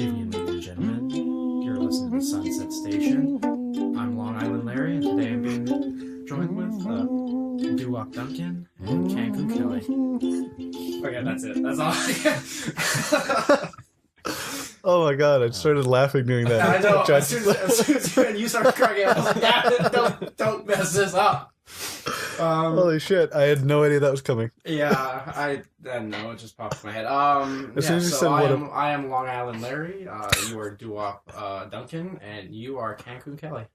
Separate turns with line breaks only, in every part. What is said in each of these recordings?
evening, ladies and gentlemen. You're listening to Sunset Station. I'm Long Island Larry, and today I'm being joined with Doo-Wop Duncan and Cancun Kelly. Okay, that's it. That's all I get.
Oh my god, I started laughing doing that.
I know. As soon as you started cracking up, I was like, don't mess this up.
Holy shit, I had no idea that was coming.
Yeah, I don't know. It just popped in my head.
As soon as you said
I am Long Island Larry. You are Doo-Wop Duncan, and you are Cancun Kelly.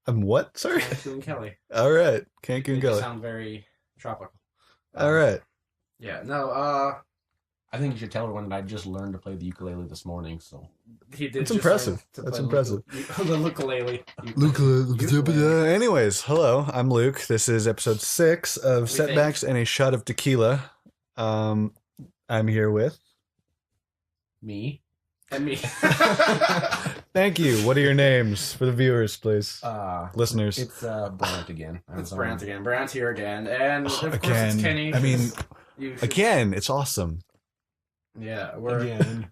I'm what? Sorry?
Cancun Kelly.
Alright, Cancun
You
Kelly.
sound very tropical.
Alright.
Yeah, no,
I think you should tell everyone that I just learned to play the ukulele this morning, so...
he did.
It's impressive. That's impressive.
The ukulele.
Anyways, hello, I'm Luke. This is episode 6 of Setbacks and a Shot of Tequila. I'm here with...
Me?
And me.
Thank you. What are your names for the viewers, please? Listeners.
It's Brant again.
It's Brant again. Brant's here again. And of course
again.
it's Kenny.
I mean,
again,
it's awesome.
Yeah, we're...
Again.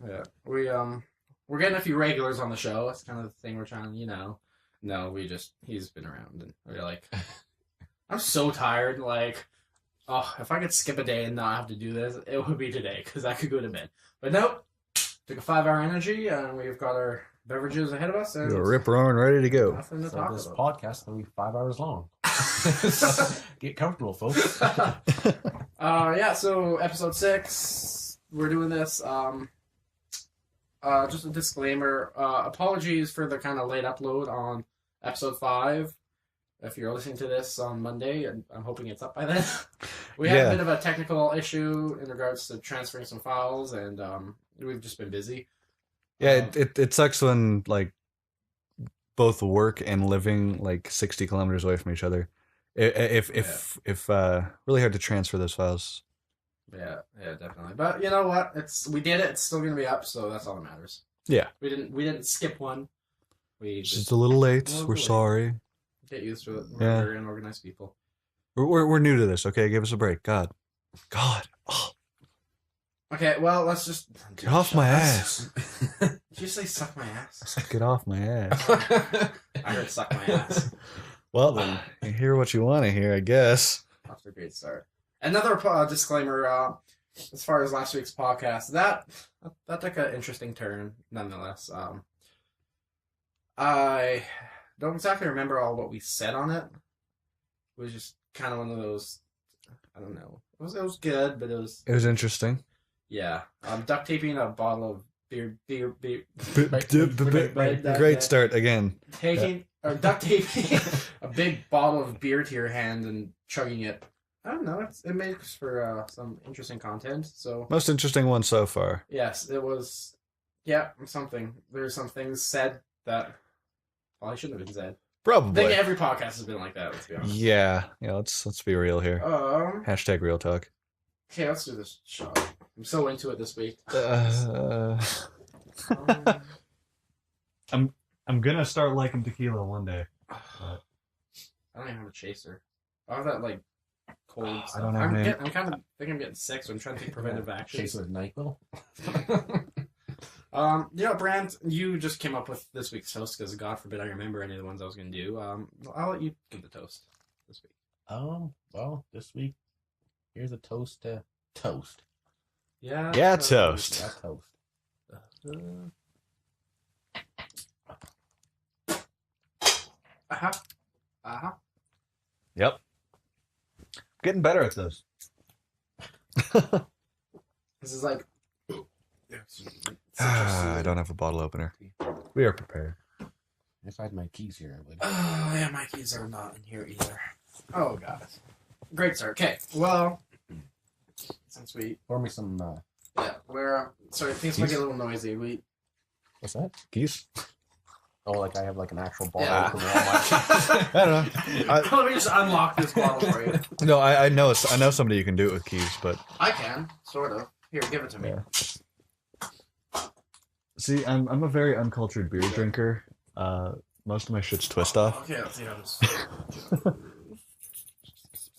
Yeah, we're getting a few regulars on the show. That's kind of the thing we're trying to, No, he's been around, and we're like, I'm so tired. Like, if I could skip a day and not have to do this, it would be today, because I could go to bed. But nope, took a 5-hour energy, and we've got our beverages ahead of us. And
You're rip roaring, ready to go.
Nothing to
So
talk
this
about.
podcast will be 5 hours long. Get comfortable, folks.
Yeah, so episode 6, we're doing this. Just a disclaimer, apologies for the kind of late upload on episode 5. If you're listening to this on Monday, and I'm hoping it's up by then. We had a bit of a technical issue in regards to transferring some files, and we've just been busy.
Yeah, it sucks when, like, both work and living, like, 60 kilometers away from each other. If really hard to transfer those files.
Yeah, definitely. But you know what? We did it. It's still gonna be up, so that's all that matters.
Yeah.
We didn't skip one. We
Just a little late. We're sorry.
Get used to it. We're very unorganized people.
We're new to this. Okay, give us a break. God. Oh,
Okay, well, let's just
get off my ass.
Did you say suck my ass?
Get off my ass.
I heard suck my ass.
Well, then you hear what you want to hear, I guess.
That's a great start. Another disclaimer, as far as last week's podcast, that took an interesting turn, nonetheless. I don't exactly remember all what we said on it. It was just kind of one of those, I don't know. It was good, but it was
interesting.
Yeah. Duct taping a bottle of beer.
Great start again.
Or duct taping a big bottle of beer to your hand and chugging it. I don't know. It makes for some interesting content. So
most interesting one so far.
Yes, it was. Yeah, something. There's some things said that probably shouldn't have been said.
Probably.
I think every podcast has been like that. Let's be honest.
Yeah. Let's be real here. Hashtag real talk.
Okay, let's do this shot. I'm so into it this week.
I'm gonna start liking tequila one day.
But... I don't even have a chaser. I have that cold stuff.
I don't have any.
I'm kind of thinking I'm getting sick, so I'm trying to take preventive action.
Chase with NyQuil.
Brant, you just came up with this week's toast because God forbid I remember any of the ones I was going to do. I'll let you give the toast this week.
Well, this week, here's a toast to toast.
Yeah.
Yeah, toast.
Yeah, toast.
Yep. Getting better at this.
This is like...
I don't have a bottle opener. We are prepared.
If I had my keys here, I would.
Oh, yeah, my keys are not in here either. Oh, God. Great start. Okay, well, since we...
Pour me some...
Yeah, sorry, things might get a little noisy.
What's that?
Keys?
Oh, like I have like an actual bottle
Yeah.
opener on my...
I don't know.
Let me just unlock this bottle for you.
No, I know somebody you can do it with keys, but...
I can, sort of. Here, give it to me.
Yeah. See, I'm a very uncultured beer drinker. Most of my shit's twist off.
Okay, let's see how this.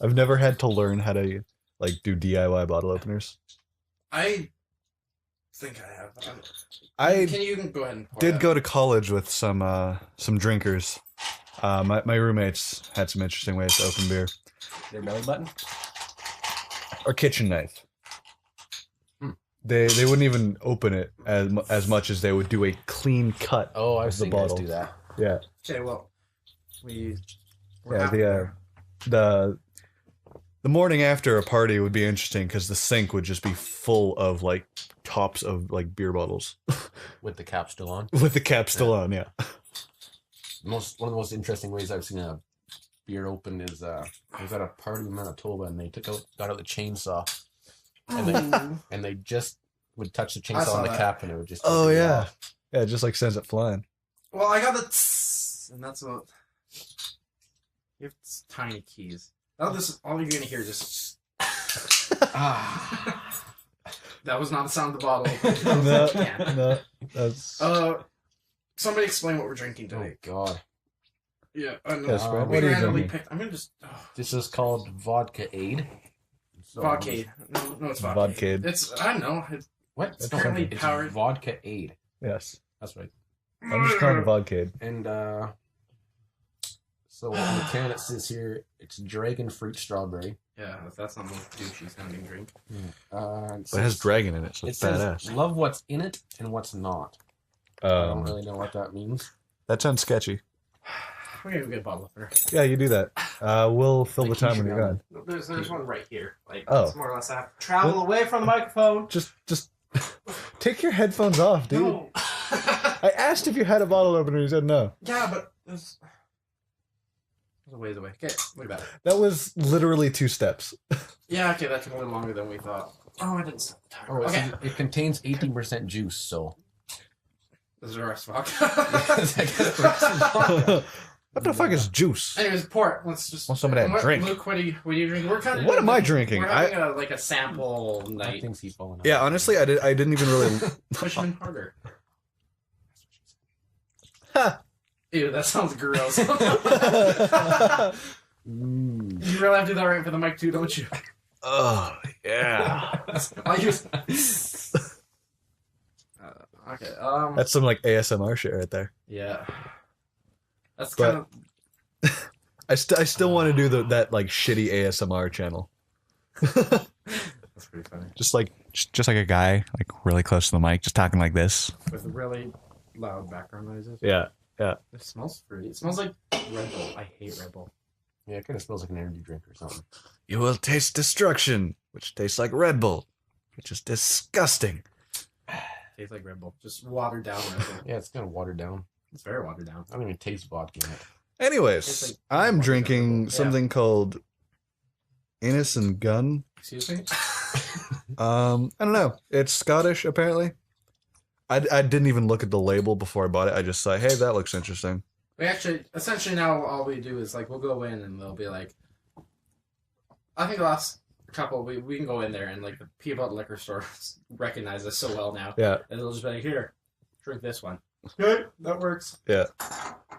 I've never had to learn how to like do DIY bottle openers.
I think I have.
I
You can go ahead and pour
did
that.
go to college with some drinkers. My roommates had some interesting ways to open beer.
Their belly button.
Or kitchen knife. They wouldn't even open it as much as they would do a clean cut.
Oh, I've
of the
seen guys
bottle.
do that.
Yeah.
Okay, well, we're
Yeah,
halfway there.
the morning after a party would be interesting because the sink would just be full of like tops of like beer bottles
With the cap still on.
with the cap still on. Yeah.
One of the most interesting ways I've seen a beer open is I was at a party in Manitoba and they got out the chainsaw and they just would touch the
I
chainsaw
saw
on the
that.
cap and it would just
Oh
take it
yeah.
off.
Yeah, it just like sends it flying.
Well, I got the tss, and that's what. You have tiny keys. Oh, this all you're gonna hear is just. That was not the sound of the bottle.
No,
Yeah.
no, that's
Somebody explain what we're drinking
Oh
today.
God.
Yeah, I know.
Yes, Brad,
We
what are you
randomly
drinking?
picked. I'm gonna just.
This is called Vodka Aid. So
Vodcade. No, it's vodka.
Vodcade.
It's I don't know. It's
What?
It's apparently
It's
powered.
Vodka Aid.
Yes.
That's right.
I'm just calling it vodka.
And so on the can it says here it's dragon fruit strawberry.
Yeah, if that's not what douchey sounding drink.
But it has dragon in it, so
It
it's
says
badass.
love what's in it and what's not. I don't
Um,
really know what that means.
that sounds sketchy.
We're gonna get a bottle opener.
Yeah, you do that. We'll fill the
Like,
time
you
when
should
you're
know.
gone.
There's one right here. Like
Oh.
it's more or less I have to travel away from the microphone.
Just take your headphones off, dude.
No.
I asked if you had a bottle opener. You said no.
Yeah, but it's a ways away. Okay, look at that.
That was literally 2 steps.
Yeah, okay, that took a little longer than we thought. Oh, I didn't stop the timer.
Oh, it,
Okay,
says it contains 18% juice, so
this is the rest of
What the fuck is juice?
Anyways, pour it. Let's just.
Want some of that drink.
Luke, what are you drinking? We're kind of.
What am I drinking?
We're having a sample
I
night.
think he's falling out.
Yeah, honestly, I didn't even really.
Push him in harder.
Ha.
Ew, that sounds gross. You
Mm.
really have to do that right for the mic too, don't you?
Oh yeah.
I just. Okay.
That's some like ASMR shit right there.
Yeah. That's
But-
kind of.
I still want to do that like shitty ASMR channel.
That's pretty funny.
Just like a guy like really close to the mic, just talking like this.
With really loud background noises.
Yeah.
It smells fruity. It smells like Red Bull. I hate Red Bull.
Yeah, it kind of smells like an energy drink or something.
You will taste destruction, which tastes like Red Bull, which is disgusting.
Tastes like Red Bull. Just watered down Red Bull.
Yeah, it's kind of watered down.
It's very watered down.
I don't even taste vodka in it.
Anyways,
It's like-
I'm drinking
Yeah.
something called Innis and Gun.
Excuse me?
I don't know. It's Scottish, apparently. I didn't even look at the label before I bought it. I just said, hey, that looks interesting.
We actually, essentially now all we do is like, we'll go in and they'll be like, I think the last couple, we can go in there and like the people at the liquor store recognize us so well now.
Yeah.
And they'll just be like, here, drink this one. Good, that works.
I don't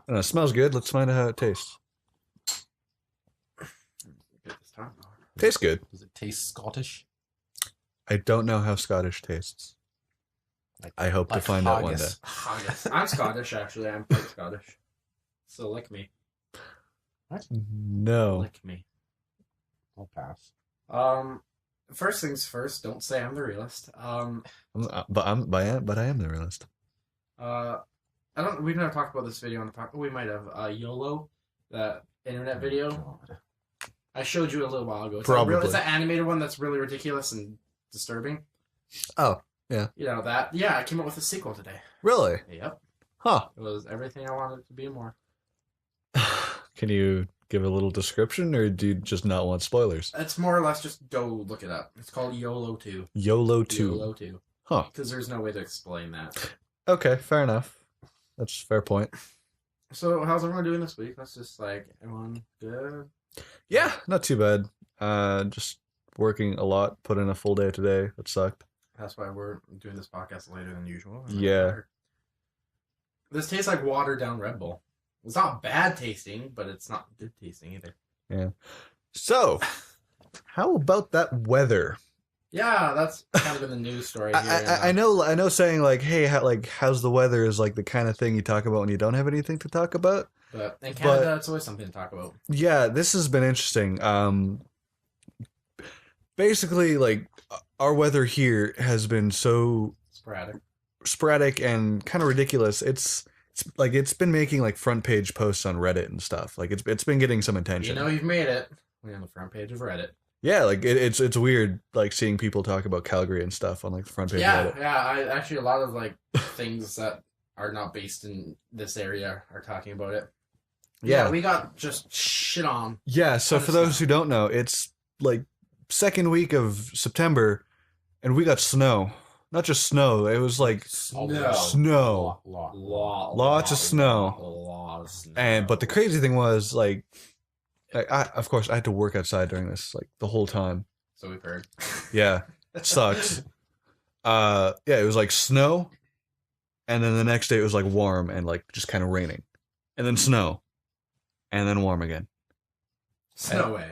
know, it smells good. Let's find out how it tastes.
Good this time.
Tastes good.
Does it taste Scottish?
I don't know how Scottish tastes. I hope to
like
find out one day.
haggis.
Haggis. I'm Scottish, actually. I'm quite Scottish. So lick me.
No.
Lick me.
I'll pass.
First things first, don't say I'm the realist.
But I am the realist.
We've never talked about this video on the podcast. We might have YOLO, that internet video.
God.
I showed you a little while ago.
Probably.
It's an animated one that's really ridiculous and disturbing.
Oh, yeah.
You know that? Yeah, I came up with a sequel today.
Really?
Yep.
Huh.
It was everything I wanted it to be and more.
Can you give a little description, or do you just not want spoilers?
It's more or less just go look it up. It's called YOLO 2.
YOLO 2.
YOLO 2.
Huh.
Because there's no way to explain that.
Okay, fair enough. That's a fair point.
So, how's everyone doing this week? That's just like, everyone good?
Yeah, not too bad. Just working a lot, put in a full day today. That sucked.
That's why we're doing this podcast later than usual.
Yeah.
This tastes like watered down Red Bull. It's not bad tasting, but it's not good tasting either.
Yeah. So, how about that weather?
Yeah, that's kind of been the news story here.
I know. Saying like, "Hey, how's the weather?" is like the kind of thing you talk about when you don't have anything to talk about.
But in Canada, it's always something to talk about.
Yeah, this has been interesting. Basically, like our weather here has been so sporadic and kind of ridiculous. It's like it's been making like front page posts on Reddit and stuff. Like it's been getting some attention.
You know, you've made it. We're on the front page of Reddit.
Yeah, like it's weird like seeing people talk about Calgary and stuff on like the front page of Reddit.
Yeah, I actually a lot of like things that are not based in this area are talking about it. Yeah, we got just shit on.
Yeah, so for those who don't know, it's like second week of September and we got snow. Not just snow, it was like snow. Lots of snow. But the crazy thing was like of course I had to work outside during this like the whole time.
So we've heard.
Yeah. It sucks. Yeah, it was like snow and then the next day it was like warm and like just kind of raining. And then snow. And then warm again.
No way.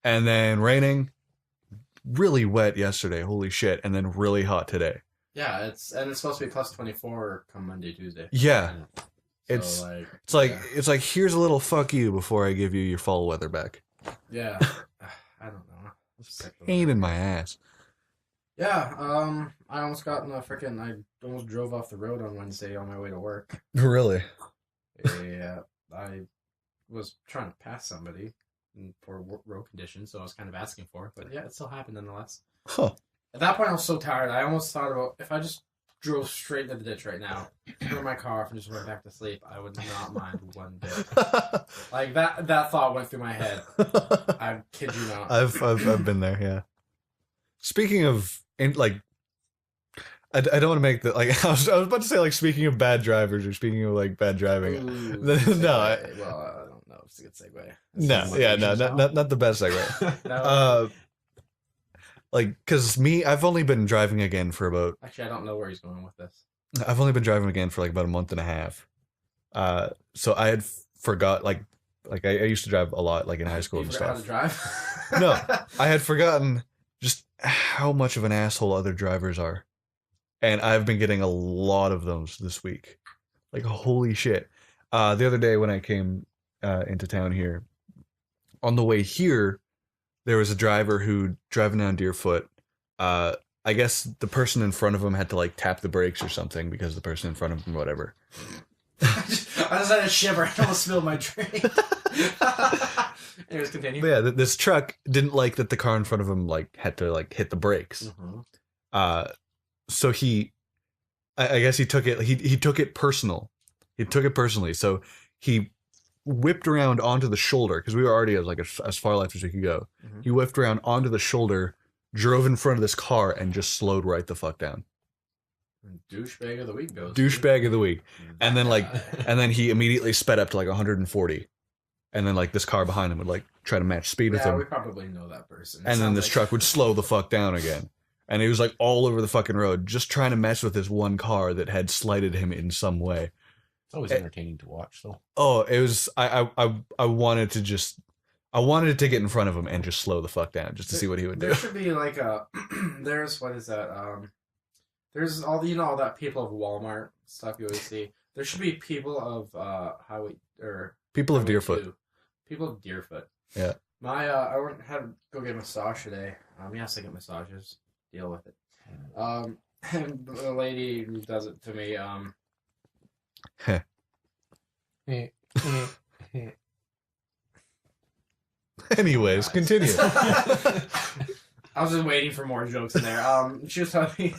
And then raining. Really wet yesterday. Holy shit. And then really hot today.
Yeah, it's supposed to be plus 24 come Monday, Tuesday.
Yeah.
So
it's like here's a little fuck you before I give you your fall weather back.
Yeah. I don't know.
Pain in my ass.
Yeah, I almost got in a freaking I almost drove off the road on Wednesday on my way to work.
Really?
Yeah. I was trying to pass somebody in poor road conditions, so I was kind of asking for it. But yeah, it still happened nonetheless.
Huh.
At that point, I was so tired. I almost thought about if I just drove straight into the ditch right now, threw my car off, and just went back to sleep, I would not mind one bit. Like that thought went through my head. I kid you not.
I've been there. Yeah. Speaking of like. I don't want to make the like I was about to say like speaking of bad drivers or speaking of like bad driving.
Ooh,
no,
I don't know if it's a good segue.
Not the best segue.
No.
Like because I've only been driving again for about.
Actually, I don't know where he's going with this.
I've only been driving again for like about a month and a half. So I had forgot like I used to drive a lot like in high school and stuff.
How to drive?
No, I had forgotten just how much of an asshole other drivers are. And I've been getting a lot of those this week. Like, holy shit. The other day when I came into town here, on the way here, there was a driver who driving down Deerfoot. I guess the person in front of him had to, like, tap the brakes or something because the person in front of him, whatever.
I just had a shiver. I almost spilled my drink. Anyways, continue.
But yeah, this truck didn't like that the car in front of him, like, had to, like, hit the brakes.
Mm-hmm.
So I guess he took it. He took it personal. He took it personally. So he whipped around onto the shoulder because we were already as far left as we could go. Mm-hmm. He whipped around onto the shoulder, drove in front of this car, and just slowed right the fuck down.
Douchebag of the week goes.
Douchebag of the week, and then he immediately sped up to like 140, and then like this car behind him would like try to match speed with him.
Yeah, we probably know that person.
And then this truck would slow the fuck down again. And he was like all over the fucking road, just trying to mess with this one car that had slighted him in some way.
It's always entertaining to watch, though.
Oh, it was. I wanted to get in front of him and just slow the fuck down, just to see what he would do.
There should be like a. There's what is that? There's all all that people of Walmart stuff you always see. There should be people of highway or
people of
highway
Deerfoot.
2. People of Deerfoot.
Yeah.
I had to go get a massage today. Yes, I get massages. Deal with it. And the lady who does it to me,
Anyways, continue.
I was just waiting for more jokes in there. She was telling me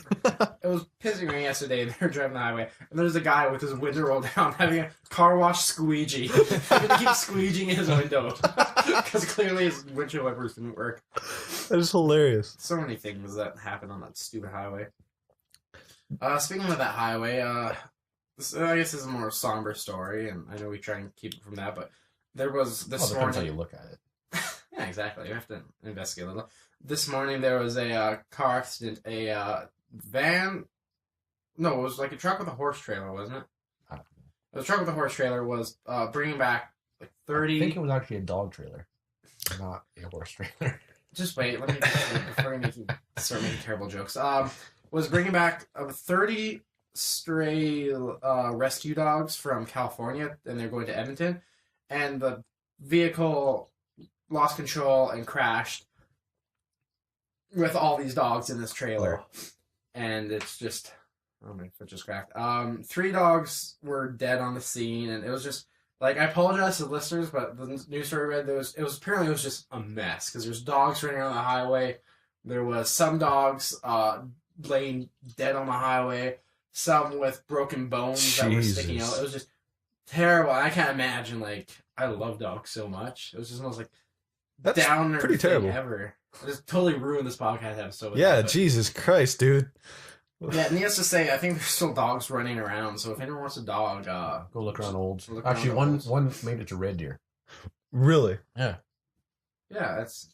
it was pissing me yesterday. They were driving the highway, and there's a guy with his window rolled down having a car wash squeegee, having to keep squeegeeing his window because clearly his windshield wipers didn't work.
That is hilarious.
So many things that happen on that stupid highway. Speaking of that highway, I guess this is a more somber story, and I know we try and keep it from that, but there was this morning.
Depends how you look at it.
Yeah, exactly. You have to investigate a little. This morning there was a car accident. A van. No, it was like a truck with a horse trailer, wasn't it? the truck with the horse trailer was bringing back like 30.
I think it was actually a dog trailer, not a horse trailer.
Just wait, let me before I start making terrible jokes. Was bringing back 30 stray rescue dogs from California, and they're going to Edmonton, and the vehicle lost control and crashed with all these dogs in this trailer, and it's just, oh, my foot just cracked. 3 dogs were dead on the scene, and it was just like, I apologize to the listeners, but the news story read it was apparently just a mess because there's dogs running around the highway. There was some dogs laying dead on the highway, some with broken bones that were sticking out. It was just terrible. I can't imagine, like, I love dogs so much. It was just almost like
That's
downer
pretty
thing
terrible.
ever. It just totally ruined this podcast episode.
Yeah, Jesus Christ, dude.
Yeah, needless to say, I think there's still dogs running around, so if anyone wants a dog,
Go look around Olds.
Look around
Actually,
Olds.
one made it to Red Deer.
Really?
Yeah.
yeah, it's...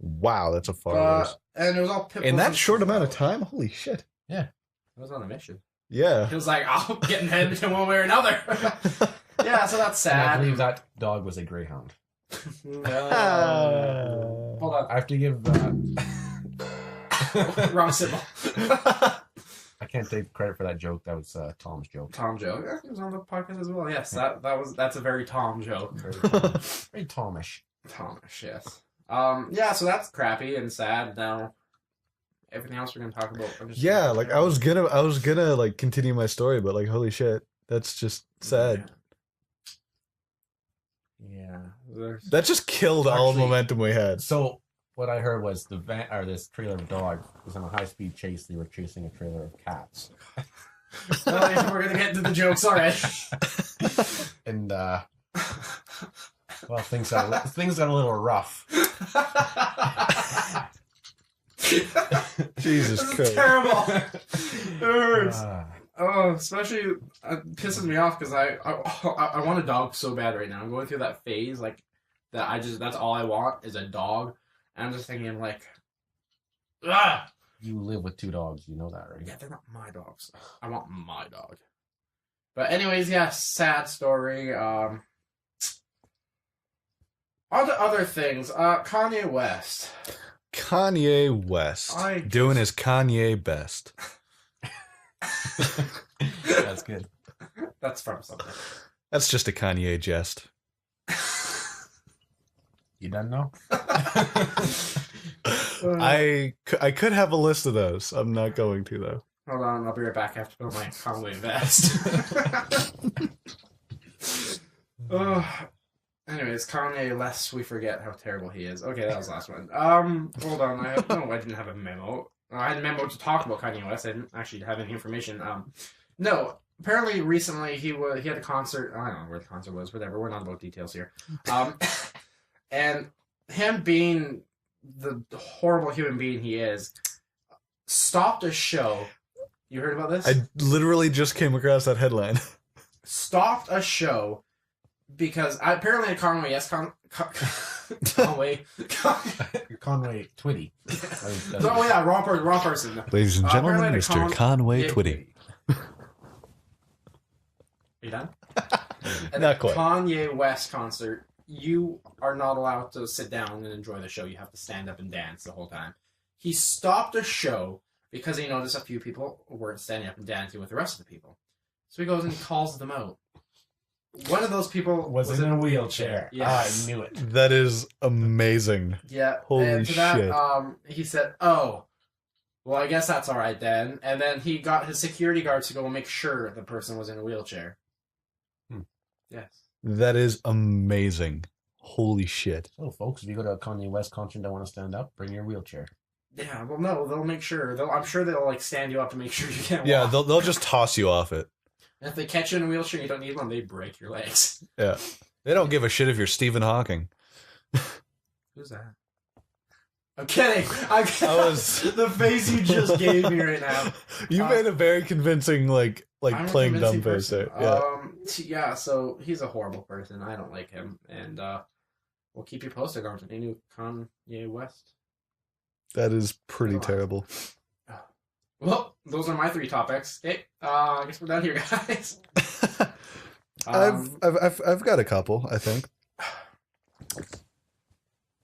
Wow, that's a far ways.
and it was all pit
In
bulls
that
and
short
stuff.
amount of time? Holy shit.
It was on a mission.
Yeah.
It was like, I'll get in Edmonton one way or another. Yeah, so that's
And I
sad.
believe that dog was a greyhound.
Hold on.
I have to give.
Wrong symbol.
I can't take credit for that joke. That was Tom's joke.
Tom joke. Yeah, he was on the podcast as well. Yes, that's a very Tom joke.
Very Tomish.
Tomish, yes. Yeah, so that's crappy and sad. Now, everything else we're gonna talk about.
Yeah, like I was gonna like continue my story, but like holy shit, that's just sad.
Yeah.
That just killed all the
Actually-
momentum we had.
So what I heard was this trailer of dog was on a high-speed chase. They were chasing a trailer of cats,
Well, yeah, we're gonna get into the jokes already.
and well, things got a little rough.
Jesus
This is
Christ.
terrible. It hurts.
Ah.
Oh, especially it pisses me off because I want a dog so bad right now. I'm going through that phase like that. That's all I want is a dog. And I'm just thinking like, ah,
You live with 2 dogs, you know that, right?
yeah, they're not my dogs. I want my dog. But anyways, yeah, sad story. On to other things. Kanye West.
Kanye West doing his Kanye best.
That's good.
That's from something.
That's just a Kanye jest.
You done now?
I could have a list of those. I'm not going to though.
Hold on, I'll be right back. I have to put on my Conway vest. Anyways, Kanye, lest we forget how terrible he is. Okay, that was the last one. Hold on. I didn't have a memo. I had a memo to talk about Kanye West. I didn't actually have any information. No. Apparently, recently he had a concert. I don't know where the concert was. Whatever. We're not about details here. And him being the horrible human being he is, stopped a show. You heard about this?
I literally just came across that headline.
Stopped a show because apparently Conway, yes, Conway.
Conway Twitty.
Oh yeah, wrong person.
Ladies and gentlemen,
apparently the
Mr. Conway
Yeah,
Twitty.
You done?
Not
At the
quite.
Kanye West concert, you are not allowed to sit down and enjoy the show. You have to stand up and dance the whole time. He stopped a show because he noticed a few people weren't standing up and dancing with the rest of the people. So he goes and calls them out. One of those people
was in a wheelchair.
Yes.
I knew it.
That is amazing.
Yeah.
Holy
and to that,
shit.
he said, "Oh, well, I guess that's all right then." And then he got his security guards to go and make sure the person was in a wheelchair. Yes.
That is amazing. Holy shit.
So, folks, if you go to a Kanye West concert and want to stand up, bring your wheelchair.
Yeah. Well, no, they'll make sure. I'm sure they'll like stand you up to make sure you can't.
Yeah,
walk.
they'll just toss you off it.
And if they catch you in a wheelchair, and you don't need one. They break your legs.
Yeah. They don't give a shit if you're Stephen Hawking.
Who's that? I'm kidding. The face you just gave me right now.
You made a very convincing like
I'm a
playing dumb
convincing
face there.
person.
Yeah.
Yeah, so he's a horrible person. I don't like him. And we'll keep you posted on any new Kanye West.
That is pretty
Go on.
terrible.
Well, those are my 3 topics. Okay, I guess we're done here, guys.
I've got a couple, I think.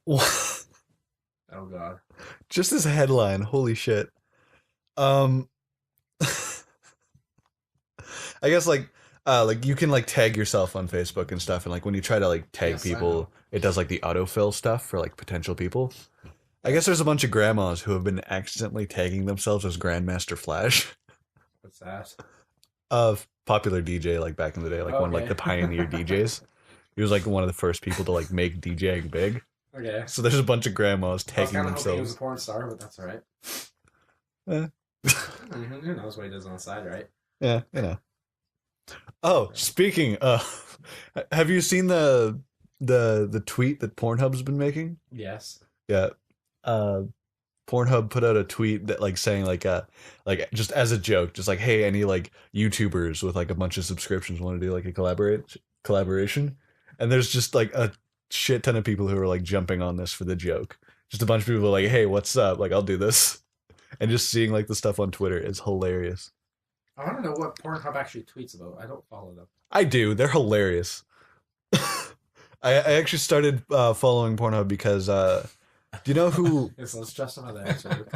Oh God.
Just this headline, holy shit. I guess like you can like tag yourself on Facebook and stuff, and like when you try to like tag
Yes, I
people,
know.
it does like the autofill stuff for like potential people. I guess there's a bunch of grandmas who have been accidentally tagging themselves as Grandmaster Flash.
What's that?
Of popular DJ like back in the day, like one of like
Okay.
the pioneer DJs. He was like one of the first people to like make DJing big.
Okay.
So there's a bunch of grandmas
I was
tagging
kind of hoping he was
themselves.
a porn star, but that's all right.
Eh.
Who knows what he does on the side, right?
Yeah, you know. Oh, speaking, have you seen the tweet that Pornhub's been making?
Yes.
Yeah. Pornhub put out a tweet that like saying like just as a joke, just like, hey, any like YouTubers with like a bunch of subscriptions want to do like a collaboration, and there's just like a shit ton of people who are like jumping on this for the joke. Just a bunch of people like, hey, what's up? Like, I'll do this, and just seeing like the stuff on Twitter is hilarious.
I want to know what Pornhub actually tweets about. I don't follow them.
I do. They're hilarious. I actually started following Pornhub because do you know who?
Yes, let's justify that answer.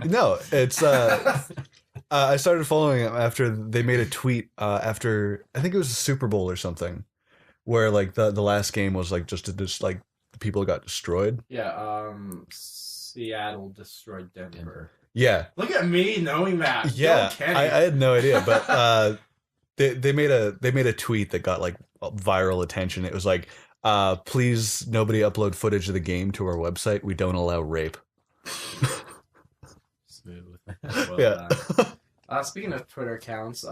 No, it's I started following them after they made a tweet after I think it was a Super Bowl or something, where like the last game was like just like the people got destroyed.
Yeah. Seattle destroyed Denver.
Yeah,
Look at me knowing that.
yeah.
Go, Kenny.
I had no idea, but they made a tweet that got like viral attention. It was like, please nobody upload footage of the game to our website. We don't allow rape.
Smooth. Well
Yeah.
done. Speaking of Twitter accounts,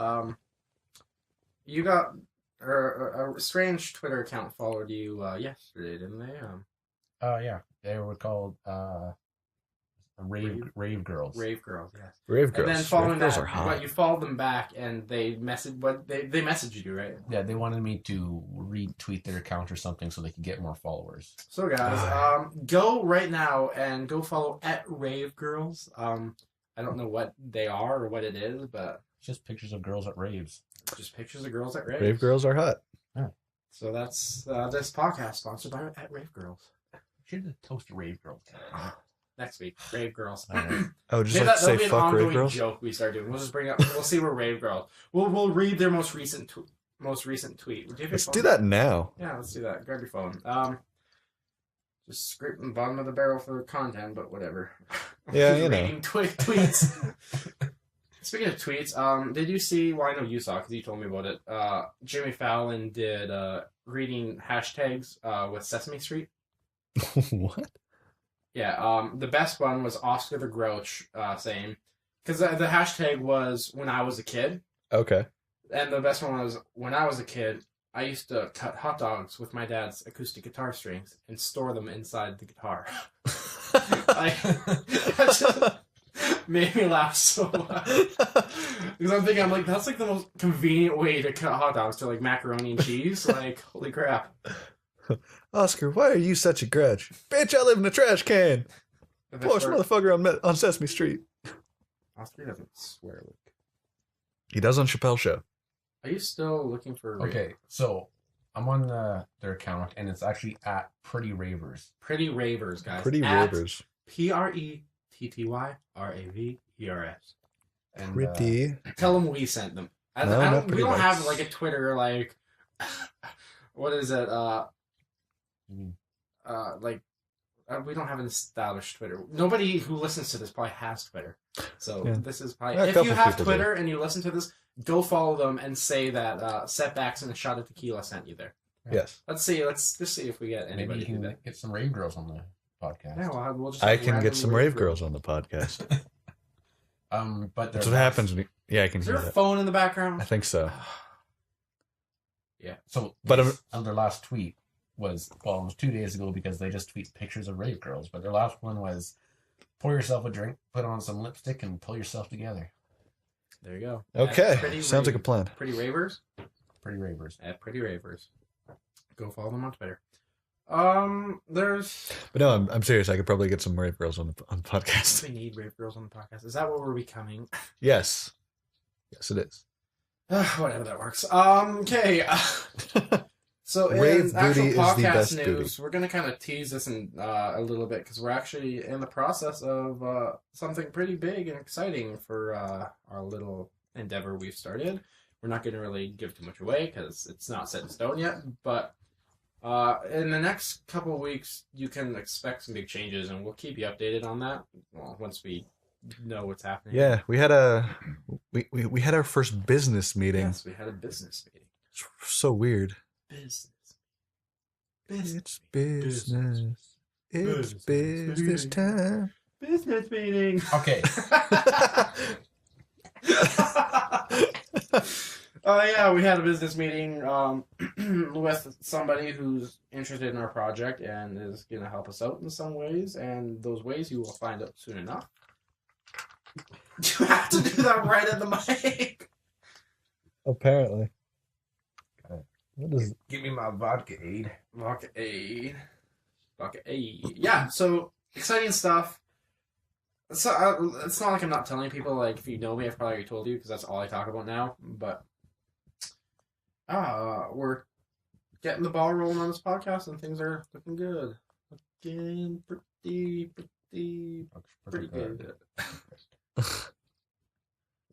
you got a strange Twitter account followed you yesterday, didn't they?
Yeah, they were called rave girls.
Rave Girls, yes.
Rave girls.
And then following
Rave girls
that,
are hot.
but you followed them back, and they messaged you, right?
Yeah, they wanted me to retweet their account or something so they could get more followers.
So guys, go right now and go follow at Rave Girls. I don't know what they are or what it is, but
It's just pictures of girls at raves.
just pictures of girls at raves.
Rave girls are hot.
So that's this podcast sponsored by at Rave Girls.
Should have toast rave girls.
Next week, Rave Girls.
Alright.
I would just
Maybe
like to
that'll
say
be an
fuck
ongoing
rave girls.
joke we start doing. We'll just bring up. We'll see where Rave Girls. We'll read their most recent tweet. Do you have your
Let's
phone?
do that now.
Yeah, let's do that. Grab your phone. Just scraping the bottom of the barrel for content, but whatever.
Yeah, you know.
Reading tweets. Speaking of tweets, did you see? Well, I know you saw because you told me about it. Jimmy Fallon did reading hashtags with Sesame Street.
What?
Yeah, the best one was Oscar the Grouch saying, because the hashtag was when I was a kid,
Okay.
and the best one was when I was a kid, I used to cut hot dogs with my dad's acoustic guitar strings and store them inside the guitar. Like, that just made me laugh so much. Because I'm thinking, I'm like, that's like the most convenient way to cut hot dogs to like macaroni and cheese. Like, holy crap.
Oscar, why are you such a grudge? Bitch, I live in a trash can.
And
Posh
that's where-
motherfucker on Sesame Street.
Oscar doesn't swear, Luke.
He does on Chappelle's show.
Are you still looking for
Okay, so I'm on their account, and it's actually at Pretty Ravers.
Pretty Ravers, guys?
Pretty
At
ravers.
PrettyRavers.
And,
Pretty.
Tell them we sent them.
No, not
we
Pretty
don't have
Lights.
like a Twitter like what is it? We don't have an established Twitter. Nobody who listens to this probably has Twitter. So
Yeah.
this is probably
Yeah, a
if you
couple
have
people
Twitter and you listen to this, go follow them and say that Setbacks and a Shot of Tequila sent you there.
Yes.
Let's just see if we get
maybe
anybody
you
to do
can
that.
get some rave girls on the podcast.
Yeah, we'll just
I
have
can get
random
some rave girls on the podcast.
But
That's what happens when you... Yeah, I can
Is
hear
there a
that.
phone in the background?
I think so.
Yeah.
So,
But
their last tweet was, well, it was 2 days ago because they just tweet pictures of rave girls. But their last one was, pour yourself a drink, put on some lipstick, and pull yourself together.
There you go.
Okay.
Pretty
Sounds like a plan.
Pretty Ravers?
Pretty Ravers.
At Pretty Ravers. Go follow them on Twitter. There's...
But no, I'm serious. I could probably get some rave girls on the podcast.
We need Rave Girls on the podcast. Is that what we're becoming?
Yes. Yes, it is.
Whatever that works. Okay. So
Rave
in actual
booty is the
podcast
best
news, we're going to kind of tease this in a little bit because we're actually in the process of something pretty big and exciting for our little endeavor we've started. We're not going to really give too much away because it's not set in stone yet, but in the next couple of weeks, you can expect some big changes, and we'll keep you updated on that. Well, once we know what's happening.
Yeah, we had our first business meeting.
Yes, we had a business meeting.
It's so weird.
Business.
It's business. It's
Business
business
meeting.
time.
Business meeting.
Okay.
Yeah, we had a business meeting with somebody who's interested in our project and is going to help us out in some ways, and those ways you will find out soon enough. You have to do that right at the mic.
Apparently. What is?
Give me my vodka aid.
Vodka aid. Vodka aid. Yeah, so exciting stuff. So, it's not like I'm not telling people. Like, if you know me, I've probably already told you because that's all I talk about now. But we're getting the ball rolling on this podcast, and things are looking good. Looking pretty good.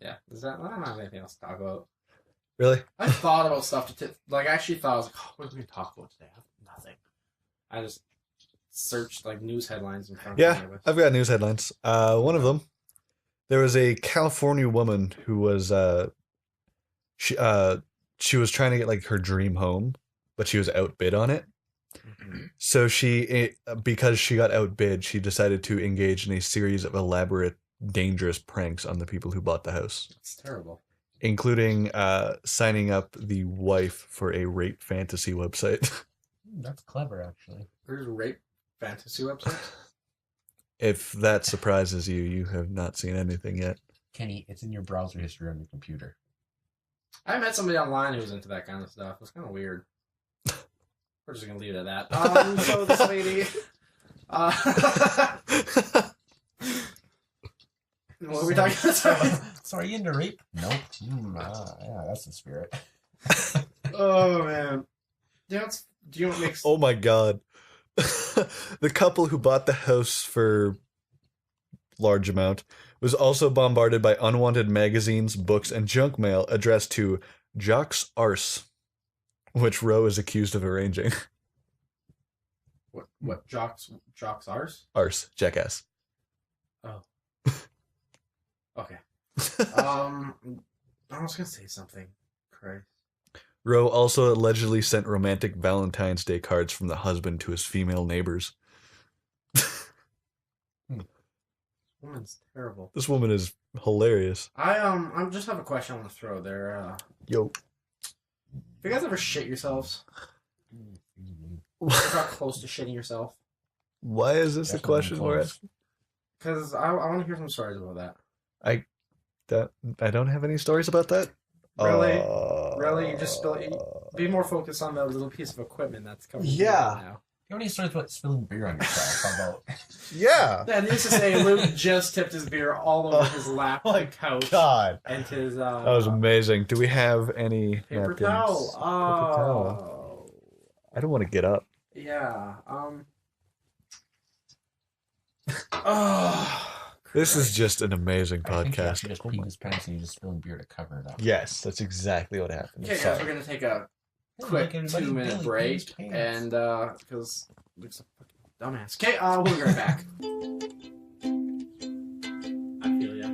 Yeah, is that? I don't have anything else to talk about.
Really?
I thought about stuff to I actually thought I was like, oh, what are we gonna talk about today? I have nothing. I just searched like news headlines in front of
Yeah,
me.
I've got news headlines. One of them, there was a California woman who was she was trying to get like her dream home, but she was outbid on it.
Mm-hmm.
So because she got outbid, she decided to engage in a series of elaborate, dangerous pranks on the people who bought the house,
It's terrible.
including signing up the wife for a rape fantasy website.
That's clever, actually.
There's rape fantasy websites.
If that surprises you, you have not seen anything yet.
Kenny, it's in your browser history on your computer.
I met somebody online who was into that kind of stuff. It's kind of weird. We're just gonna leave it at that. So this lady, what were we talking about? Sorry.
So are you into rape? Nope. Yeah, that's the spirit.
Oh man, do you know what makes?
Oh my god. The couple who bought the house for large amount was also bombarded by unwanted magazines, books, and junk mail addressed to Jacques Arce, which Roe is accused of arranging.
What jocks ours?
Arce, jackass.
Oh. Okay. I was gonna say something. Christ.
Roe also allegedly sent romantic Valentine's Day cards from the husband to his female neighbors.
Woman's terrible.
This woman is hilarious.
I just have a question I want to throw there.
Yo.
Have you guys ever shit yourselves? Ever got close to shitting yourself?
Why is this a
Definitely
question for us?
Because I want to hear some stories about that.
I don't have any stories about that.
Really? Really? You just be more focused on the little piece of equipment that's coming.
Yeah.
Right now.
You don't need stories about spilling beer on yourself. How about?
Yeah.
That is to say, Luke just tipped his beer all over his lap,
my
and couch,
God.
and his
That was amazing. Do we have any
paper
napkins?
towel.
Paper towel.
Oh.
I don't want to get up.
Yeah. Oh.
This is just an amazing
I think he
podcast.
actually just peed his pants and he's just spilling beer to cover it up.
Yes, that's exactly what happened.
Okay, guys, we're gonna take a quick
Look, everybody,
2-minute
Billy
break,
peed his pants.
and because Luke's a fucking dumbass. Okay, we'll be right back. I feel ya.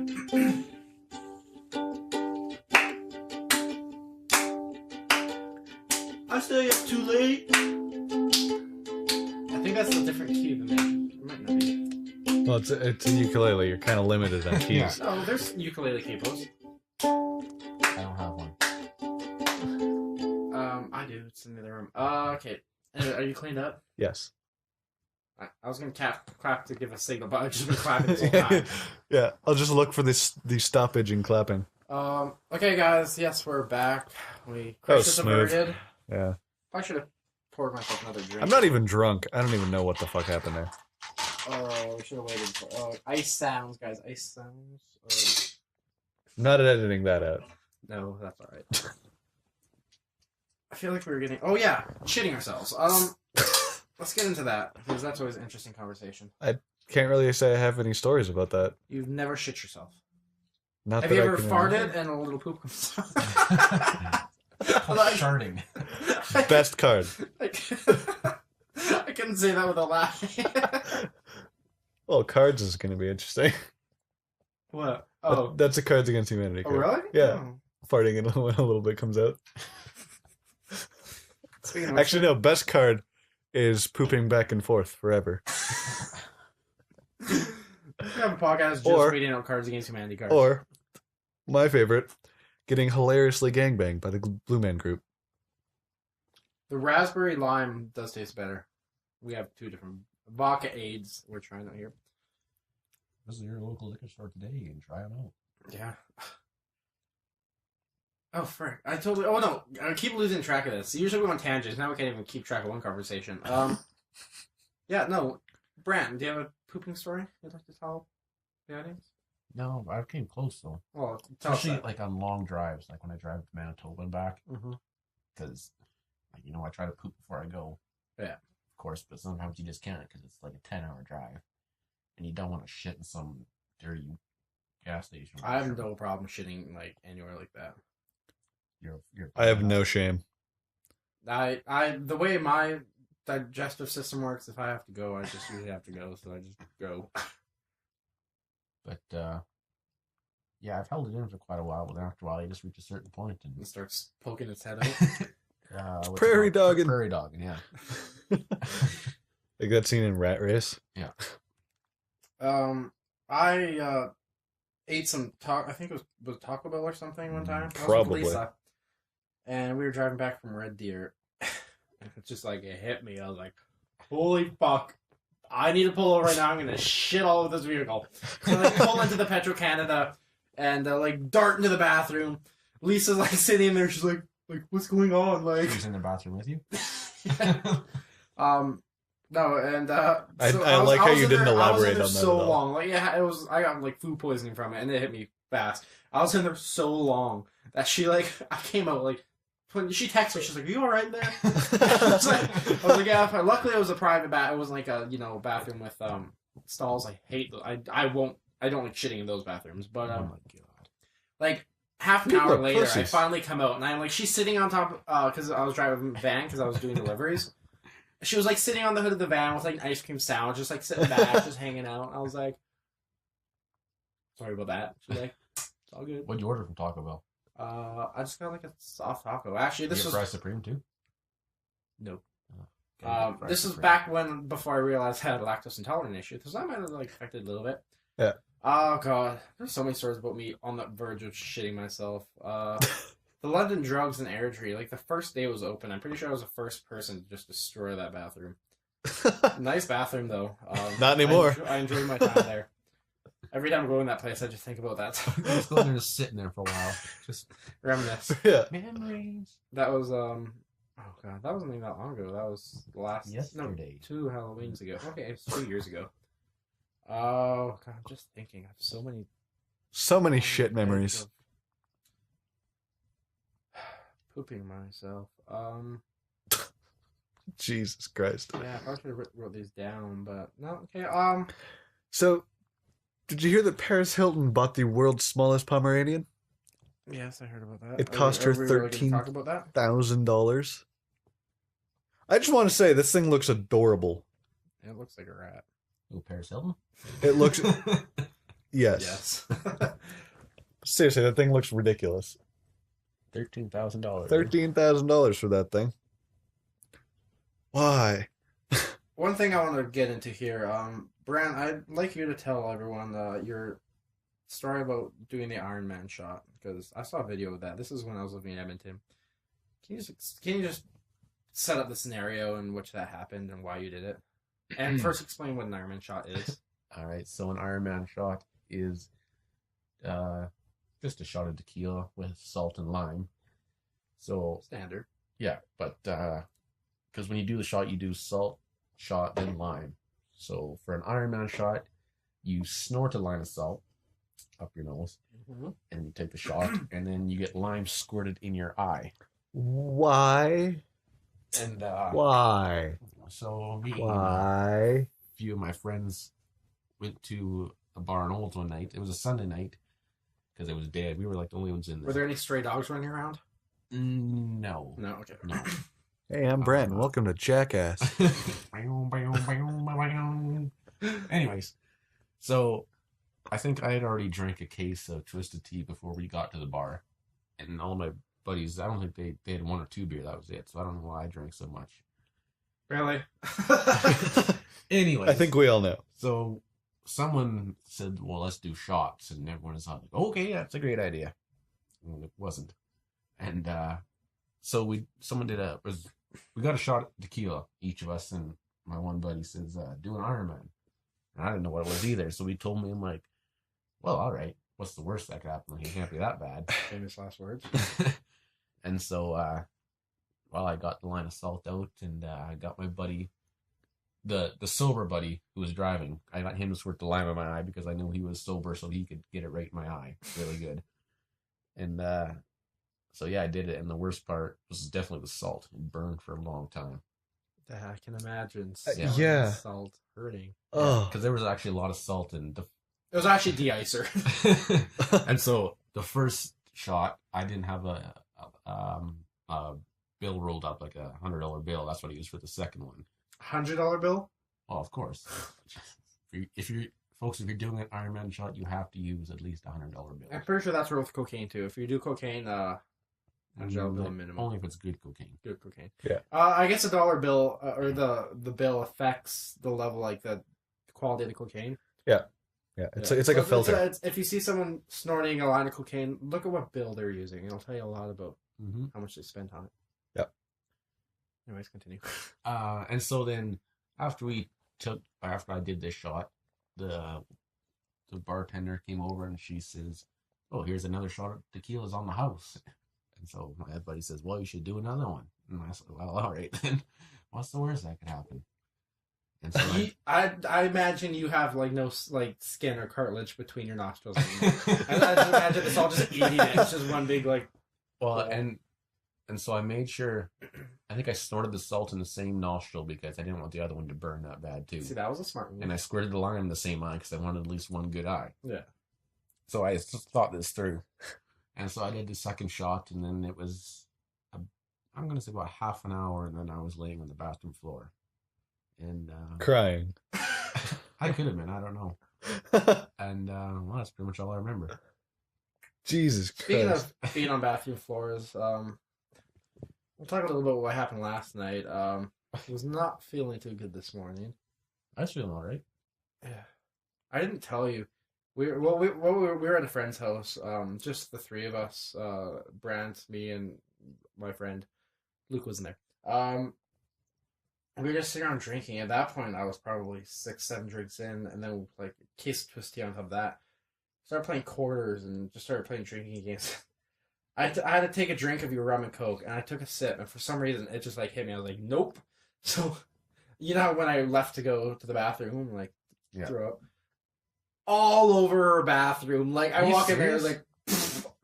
I'm staying up too late. I think that's a different key than that. It might not be.
Well, it's a ukulele. You're kind of limited on keys.
Oh, there's ukulele capos.
I don't have one.
I do. It's in the other room. Okay. Are you cleaned up?
Yes.
I was gonna clap to give a signal, but I've just been clapping this whole time.
Yeah, I'll just look for the stoppage in clapping.
Okay, guys. Yes, we're back. We
That was
crisis
smooth.
averted.
Yeah.
I should have poured myself another drink.
I'm not even drunk. I don't even know what the fuck happened there.
Oh, we should have waited for ice sounds, guys. Ice sounds.
I'm not editing that out.
No, that's all right. I feel like we were getting. Oh yeah, shitting ourselves. Let's get into that because that's always an interesting conversation.
Can't really say I have any stories about that.
You've never shit yourself.
Not
Have
that
you
I
ever
can
farted and a little poop comes out?
Sharding.
Best card.
I couldn't say that without laughing.
Well, cards is going to be interesting.
What? Oh,
That's a Cards Against Humanity
oh
card.
really?
Yeah.
Oh.
Farting and when a little bit comes out.
Speaking of
Actually, no. Best card is pooping back and forth forever.
we have a podcast just
Or-
reading out Cards Against Humanity cards.
Or, my favorite, getting hilariously gangbanged by the Blue Man Group.
The raspberry lime does taste better. We have two different vodka aids we're trying out here.
Visit your local liquor store today and try them out.
Yeah. Oh, frick. I totally... Oh, no. I keep losing track of this. Usually we go on tangents. Now we can't even keep track of one conversation. Yeah, no. Brant, do you have a pooping story you'd like to tell the audience?
No, I came close though.
Well, tell us
Especially
that.
like on long drives, like when I drive to Manitoba and back,
Mm-hmm.
because I try to poop before I go.
Yeah.
Of course, but sometimes you just can't because it's like a 10-hour drive, and you don't want to shit in some dirty gas station.
I have no problem shitting, like, anywhere like that.
You're
I have no shame.
The way my digestive system works, if I have to go, I just usually have to go, so I just go.
But yeah, I've held it in for quite a while, but then after a while, you just reach a certain point and
It starts poking its head out.
what's it
Prairie
called?
dogging.
Prairie dogging, yeah.
Like that scene in Rat Race.
I ate some I think it was Taco Bell or something one time. I was with
Probably.
Lisa, and we were driving back from Red Deer. It's just like it hit me. I was like, "Holy fuck! I need to pull over right now. I'm gonna shit all over this vehicle." So I pull into the Petro Canada and like dart into the bathroom. Lisa's like sitting there. She's like, what's going on? Like,
Who's in the bathroom with you?
No, and
I like how you didn't elaborate on that
so
at all.
long. Like, yeah, it was. I got like food poisoning from it, and it hit me fast. I was in there so long that she like I came out like when she texted me. She's like, "Are you all right there?" I was like, "Yeah." Fine. Luckily, it was a private bath. It was like a bathroom with stalls. I hate those. I don't like shitting in those bathrooms. But
Oh my god!
like half an
People
hour
are
later, I
pussies.
finally come out, and I'm like, she's sitting on top because I was driving a van because I was doing deliveries. She was like sitting on the hood of the van with like an ice cream sandwich, just like sitting back, just hanging out. I was like, "Sorry about that." She's like, "It's all good."
What'd you order from Taco Bell?
I just got like a soft taco. Actually, this
Did you
was
get fries supreme too?
nope.
Gotta get fries
This was
supreme.
back before I realized I had a lactose intolerant issue, because that might have like affected a little bit.
Yeah.
Oh god, there's so many stories about me on the verge of shitting myself. The London Drugs and Airdrie, like the first day it was open, I'm pretty sure I was the first person to just destroy that bathroom. Nice bathroom though.
Not anymore.
I enjoy my time there. Every time I go in that place, I just think about that.
Just go in there and sit in there for a while. Just
Reminisce.
Yeah.
memories.
That was oh god, that wasn't even that long ago. That was the last
Yesterday.
2 Halloweens ago. Okay, it's 2 years ago. Oh god, I'm just thinking. I have
So many shit memories.
of pooping myself.
Jesus Christ.
Yeah, I probably should have wrote these down, but no. Okay.
So, did you hear that Paris Hilton bought the world's smallest Pomeranian?
Yes, I heard about that.
It cost her
Are we really gonna talk about that.
$13,000. I just want to say this thing looks adorable.
It looks like a rat.
Ooh, Paris Hilton?
It looks yes.
Yes.
Seriously, that thing looks ridiculous.
$13,000.
$13,000 for that thing. Why?
One thing I want to get into here, Brant, I'd like you to tell everyone your story about doing the Iron Man shot, because I saw a video of that. This is when I was living in Edmonton. Can you just set up the scenario in which that happened and why you did it, and first explain what an Iron Man shot is?
All right, so an Iron Man shot is just a shot of tequila with salt and lime. So
Standard.
yeah, but because when you do the shot, you do salt shot then lime. So for an Iron Man shot, you snort a line of salt, up your nose,
Mhm.
and you take the shot, and then you get lime squirted in your eye.
Why?
And
Why?
so me and
Why?
a few of my friends went to a bar in Olds one night. It was a Sunday night because it was dead. We were like the only ones in there.
Were there any stray dogs running around?
No.
No. Okay.
No.
Hey, I'm Brent. and Welcome to Jackass.
Anyways, so I think I had already drank a case of Twisted Tea before we got to the bar, and all my buddies, I don't think they had 1 or 2 beer. That was it. So I don't know why I drank so much.
Really?
Anyways,
I think we all know.
so. Someone said, "Well, let's do shots," and everyone was like, "Okay, that's a great idea." And it wasn't, and so we got a shot at tequila, each of us, and my one buddy says, "Do an Ironman," and I didn't know what it was either. So he told me, I'm like, "Well, all right. What's the worst that could happen? He can't be that bad."
Famous last words.
And so, I got the line of salt out, and I got my buddy. The sober buddy who was driving, I got him to squirt the lime in my eye because I knew he was sober, so he could get it right in my eye really good. And so yeah, I did it. And the worst part was definitely the salt. It burned for a long time.
I can imagine.
Yeah.
Salt hurting.
Oh,
Because there was actually a lot of salt in the.
It was actually de-icer.
And so the first shot, I didn't have a bill rolled up, like a $100 bill. That's what I used for the second one.
$100 bill?
Oh, of course. If you're doing an Ironman shot, you have to use at least $100 bill.
I'm pretty sure that's with cocaine too. If you do cocaine, $100 bill minimum.
Only if it's good cocaine.
Good cocaine.
Yeah.
I guess a dollar bill or the bill affects the level, like the quality of the cocaine.
yeah. It's like a filter.
If you see someone snorting a line of cocaine, look at what bill they're using. It'll tell you a lot about how much they spent on it.
Yep.
Anyways, continue.
And so then after I did this shot, the bartender came over and she says, "Oh, here's another shot of tequila's on the house." And so my buddy says, "Well, you should do another one." And I said, "Well, all right then. What's the worst that could happen?" And so
I imagine you have like no like skin or cartilage between your nostrils. I just imagine it's all just eating it. It's just one big like.
well, and so I made sure. I think I snorted the salt in the same nostril because I didn't want the other one to burn that bad too.
See, that was a smart one.
And I squirted the lime in the same eye because I wanted at least one good eye.
Yeah.
So I just thought this through. And so I did the second shot, and then it was, I'm going to say about half an hour, and then I was laying on the bathroom floor. And
Crying.
I could have been, I don't know. And well, that's pretty much all I remember.
Jesus Christ.
Speaking of being on bathroom floors, we'll talk a little bit about what happened last night. I was not feeling too good this morning.
I was feeling all right.
Yeah, I didn't tell you. We were at a friend's house. Just the three of us. Brant, me, and my friend Luke wasn't there. We were just sitting around drinking. At that point, I was probably 6-7 drinks in, and then like a case of Twisty on top of that. Started playing quarters and just started playing drinking games. I had to take a drink of your rum and coke, and I took a sip, and for some reason it just like hit me. I was like, nope. So, you know, when I left to go to the bathroom, like throw up all over her bathroom. Like I walk in there, like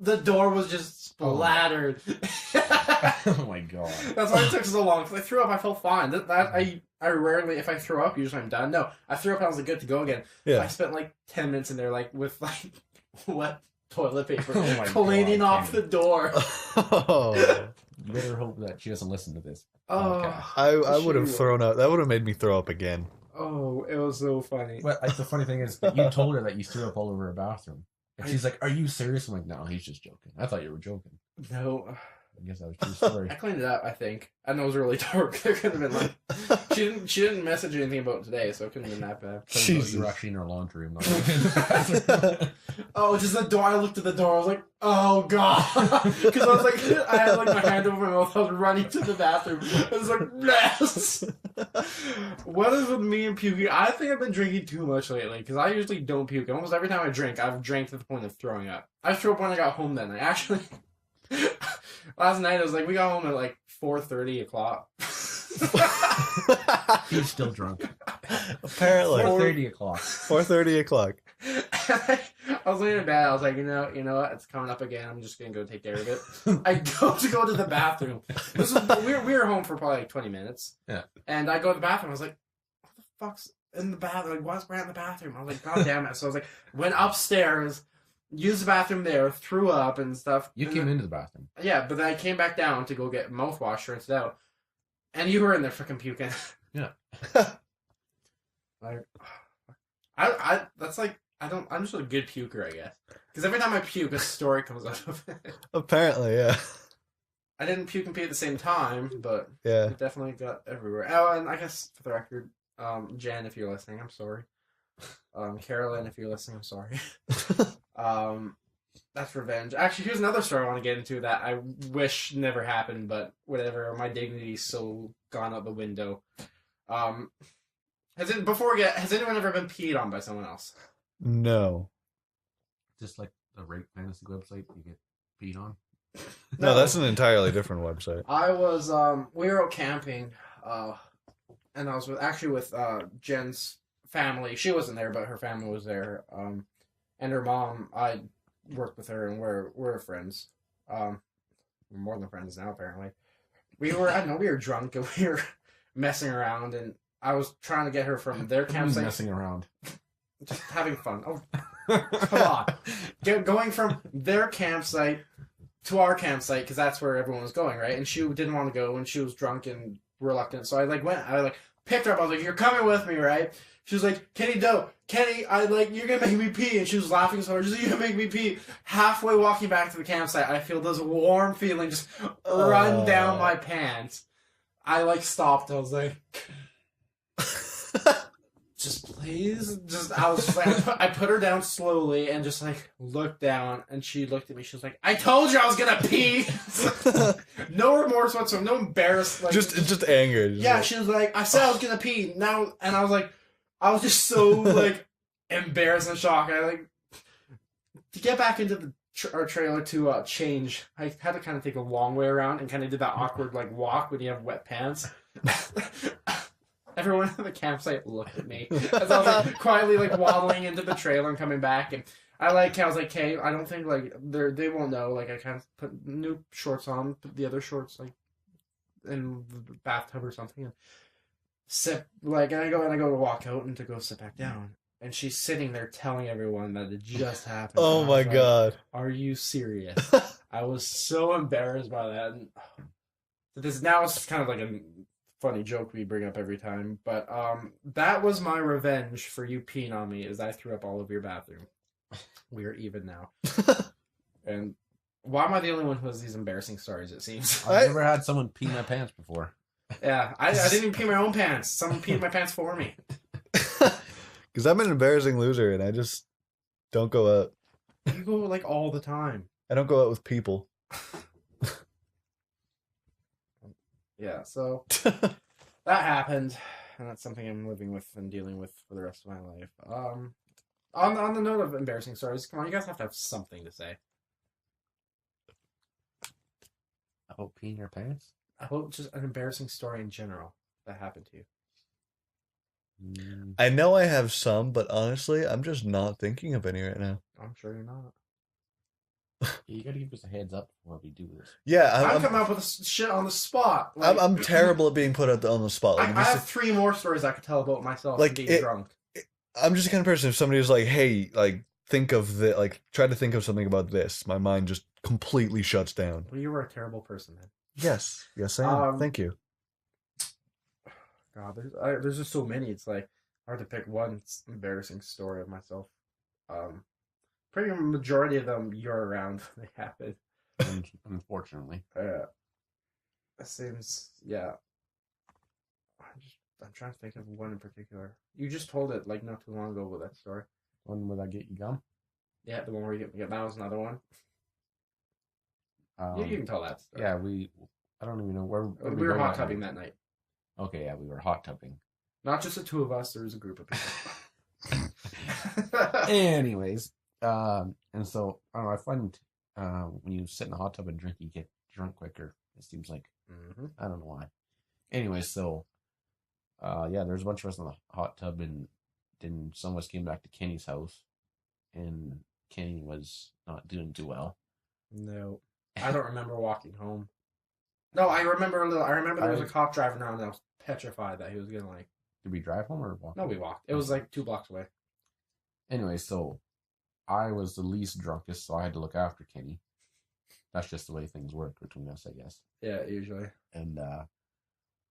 the door was just splattered.
Oh my god!
That's why it took so long. Because I threw up, I felt fine. I rarely, if I throw up, usually I'm done. No, I threw up, I was like, good to go again.
Yeah.
I spent like 10 minutes in there, like with like wet toilet paper,
Oh
cleaning
God,
off the door.
Oh.
You better hope that she doesn't listen to this.
Oh,
I would have thrown up. That would have made me throw up again.
oh, it was so funny.
But like, the funny thing is, that you told her that you threw up all over her bathroom, and she's like, "Are you serious?" I'm like, "No, he's just joking. I thought you were joking."
No,
I guess that was true story.
I cleaned it up. I think. I know it was really dark. There could have been like she didn't message anything about today, so it couldn't have been that bad.
You were actually in her laundry room. Not in the bathroom.
Oh, just the door. I looked at the door. I was like, oh god, because I was like, I had like my hand over my mouth. I was running to the bathroom. I was like, yes. What is with me and puking? I think I've been drinking too much lately because I usually don't puke. Almost every time I drink, I've drank to the point of throwing up. I threw up when I got home. Then I actually last night I was like, we got home at like 4:30 o'clock.
He's still drunk.
Apparently.
4:30 o'clock.
4:30 o'clock.
I was laying in bed. I was like, you know what? It's coming up again. I'm just gonna go take care of it. I go to the bathroom. We were home for probably like 20 minutes.
Yeah.
And I go to the bathroom. I was like, what the fuck's in the bathroom? Like, what's in the bathroom? I was like, God damn it! So I was like, went upstairs, used the bathroom there, threw up and stuff.
You came into the bathroom.
Yeah, but then I came back down to go get mouthwash, rinsed it out, and you were in there freaking puking.
Yeah.
Like, I that's like I'm just a good puker, I guess. Because every time I puke, a story comes out of it.
Apparently, yeah.
I didn't puke and pee at the same time, but
Yeah.
it definitely got everywhere. Oh, and I guess for the record, Jen, if you're listening, I'm sorry. Carolyn, if you're listening, I'm sorry. That's revenge. Actually, here's another story I want to get into that I wish never happened, but whatever. My dignity's so gone out the window. Has anyone ever been peed on by someone else?
No.
Just like the rape fantasy website you get peed on.
No, that's an entirely different website.
I was we were out camping, and I was with Jen's family. She wasn't there, but her family was there. And her mom. I worked with her, and we're friends. We're more than friends now, apparently. We were drunk and we were messing around, and I was trying to get her from their campsite.
Messing around.
Just having fun. Oh, come on. Going from their campsite to our campsite, because that's where everyone was going, right? And she didn't want to go, and she was drunk and reluctant. So I picked her up. I was like, "You're coming with me, right?" She was like, "Kenny Doe, Kenny, you're gonna make me pee." And she was laughing so hard. She's like, "You're gonna make me pee." Halfway walking back to the campsite, I feel this warm feeling just run down my pants. I stopped. I was like, just please, I was just like, I put her down slowly and just looked down, and she looked at me. She was like, "I told you I was gonna pee." No remorse whatsoever, no embarrassed.
Just anger.
Yeah, she was like, "I said I was gonna pee now," and I was like, I was just so embarrassed and shocked. To get back into our trailer to change, I had to kind of take a long way around and kind of did that awkward walk when you have wet pants. Everyone at the campsite looked at me as I was quietly waddling into the trailer and coming back, and I was like, "Kay, I don't think they won't know." I kind of put new shorts on, put the other shorts in the bathtub or something, and sit and I go to walk out and to go sit back down, and she's sitting there telling everyone that it just happened.
Oh my god!
Are you serious? I was so embarrassed by that. And now it's kind of a funny joke we bring up every time, but that was my revenge for you peeing on me. Is I threw up all over your bathroom. We are even now. And why am I the only one who has these embarrassing stories? It seems
I've never had someone pee my pants before.
Yeah, I didn't even pee my own pants. Someone peed my pants for me.
Because I'm an embarrassing loser, and I just don't go out.
You go all the time.
I don't go out with people.
Yeah, so that happened, and that's something I'm living with and dealing with for the rest of my life. On the note of embarrassing stories, come on, you guys have to have something to say.
About peeing your pants?
I hope just an embarrassing story in general that happened to you.
I know I have some, but honestly, I'm just not thinking of any right now.
I'm sure you're not.
You gotta give us a heads up before we do this.
Yeah,
I'm coming up with shit on the spot.
I'm terrible at being put on the spot.
I have 3 more stories I could tell about myself being drunk.
I'm just the kind of person, if somebody was like, "Hey, think of the try to think of something about this," my mind just completely shuts down.
Well, you were a terrible person then.
Yes, I am. Thank you.
God, there's just so many. It's hard to pick one embarrassing story of myself. Pretty majority of them you're around when they happen.
Unfortunately.
It seems, yeah. I'm trying to think of one in particular. You just told it not too long ago with that story.
One where I get you gum?
Yeah, the one where you get that was another one. You can tell that story.
Yeah, I don't even know where
we were hot tubbing that night.
Okay, yeah, we were hot tubbing.
Not just the 2 of us, there was a group of people.
Anyways, and so I don't know, I find when you sit in a hot tub and drink, you get drunk quicker. It seems like. I don't know why. Anyways, so yeah, there's a bunch of us in the hot tub, and then some of us came back to Kenny's house, and Kenny was not doing too well.
No, I don't remember walking home. No, I remember a little. I remember there was a cop driving around, and I was petrified that he was gonna like.
Did we drive home or walk?
No, we walked. It was like 2 blocks away.
Anyway, so I was the least drunkest, so I had to look after Kenny. That's just the way things work between us, I guess.
Yeah, usually.
And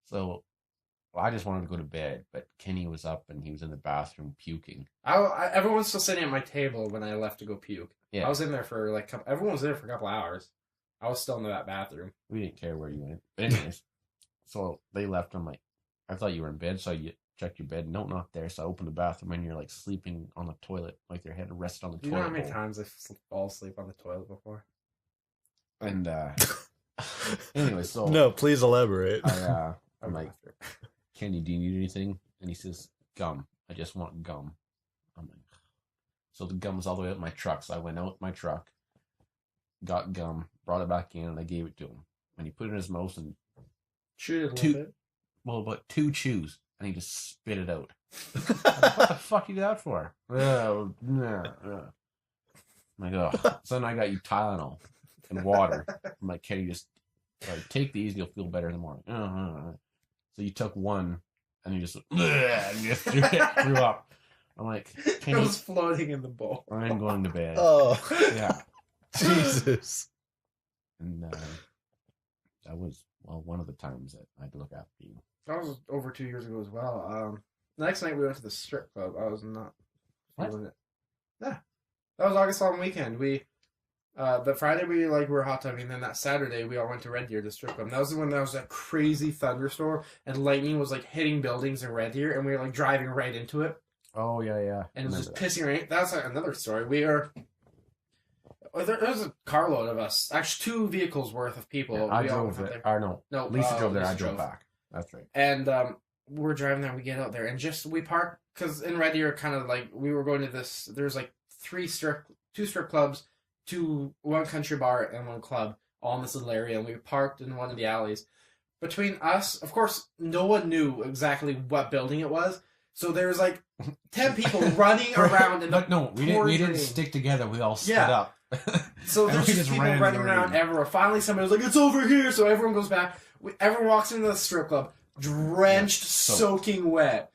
so I just wanted to go to bed, but Kenny was up and he was in the bathroom puking.
Everyone's still sitting at my table when I left to go puke.
Yeah.
I was in there for like everyone was there for a couple hours. I was still in that bathroom.
We didn't care where you went. But anyways, so they left. I'm like, I thought you were in bed, so I checked your bed. No, not there. So I opened the bathroom and you're like sleeping on the toilet, like your head rested on the
You
toilet.
know how many
bowl.
times I've fall asleep on the toilet before?
And anyway, so
No, please elaborate.
I'm like, Kenny, do you need anything? And he says, gum. I just want gum. I'm like, so the gum was all the way up my truck. So I went out my truck, got gum, brought it back in, and I gave it to him. And he put it in his mouth and
Chewed it a
Two-
little bit.
about 2 chews, and he just spit it out. What the fuck you do that for? Oh, no. I'm like, oh. So then I got you Tylenol and water. I'm like, Kenny, just like, take these, you'll feel better in the morning. So you took one, and you just, and you just threw up. I'm like,
It
Kenny,
was floating in the bowl.
I'm going to bed.
Oh,
Yeah.
Jesus.
And that was, well, one of the times that I had to look after you.
That was over 2 years ago as well. The next night we went to the strip club. I was not feeling it. Yeah, that was August long weekend. We, the Friday we were hot tubbing, and then that Saturday we all went to Red Deer, the strip club. And that was the one that was that crazy thunderstorm, and lightning was like hitting buildings in Red Deer, and we were like driving right into it,
Oh, yeah.
and it was just pissing rain. That's like another story. We are. There was a carload of us. Actually, 2 vehicles worth of people.
Yeah, I
we all
drove
went
there.
there.
Or no,
No,
Lisa drove there,
Lisa
I drove back. That's right.
And we're driving there, and we get out there, and just we park because in Red Deer, kind of like we were going to this. There's like 2 strip clubs, 1 country bar, and 1 club, all in this little area, and we parked in one of the alleys. Between us, of course, no one knew exactly what building it was, so there was like 10 people running around.
But no, we didn't stick together. We all stood up.
So
And
there's
we
just
just
people
ran in
running
the
around
rain.
everywhere. Finally, somebody was like, "It's over here!" So everyone goes back. Everyone walks into the strip club, drenched, soaking wet.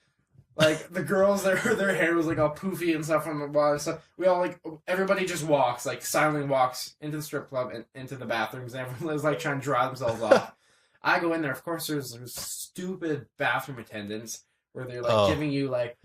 Like the girls, their hair was like all poofy and stuff from the bottom and stuff. We all everybody just walks, like silently walks into the strip club and into the bathrooms. And everyone was like trying to dry themselves off. I go in there. Of course, there's stupid bathroom attendants where they're like giving you like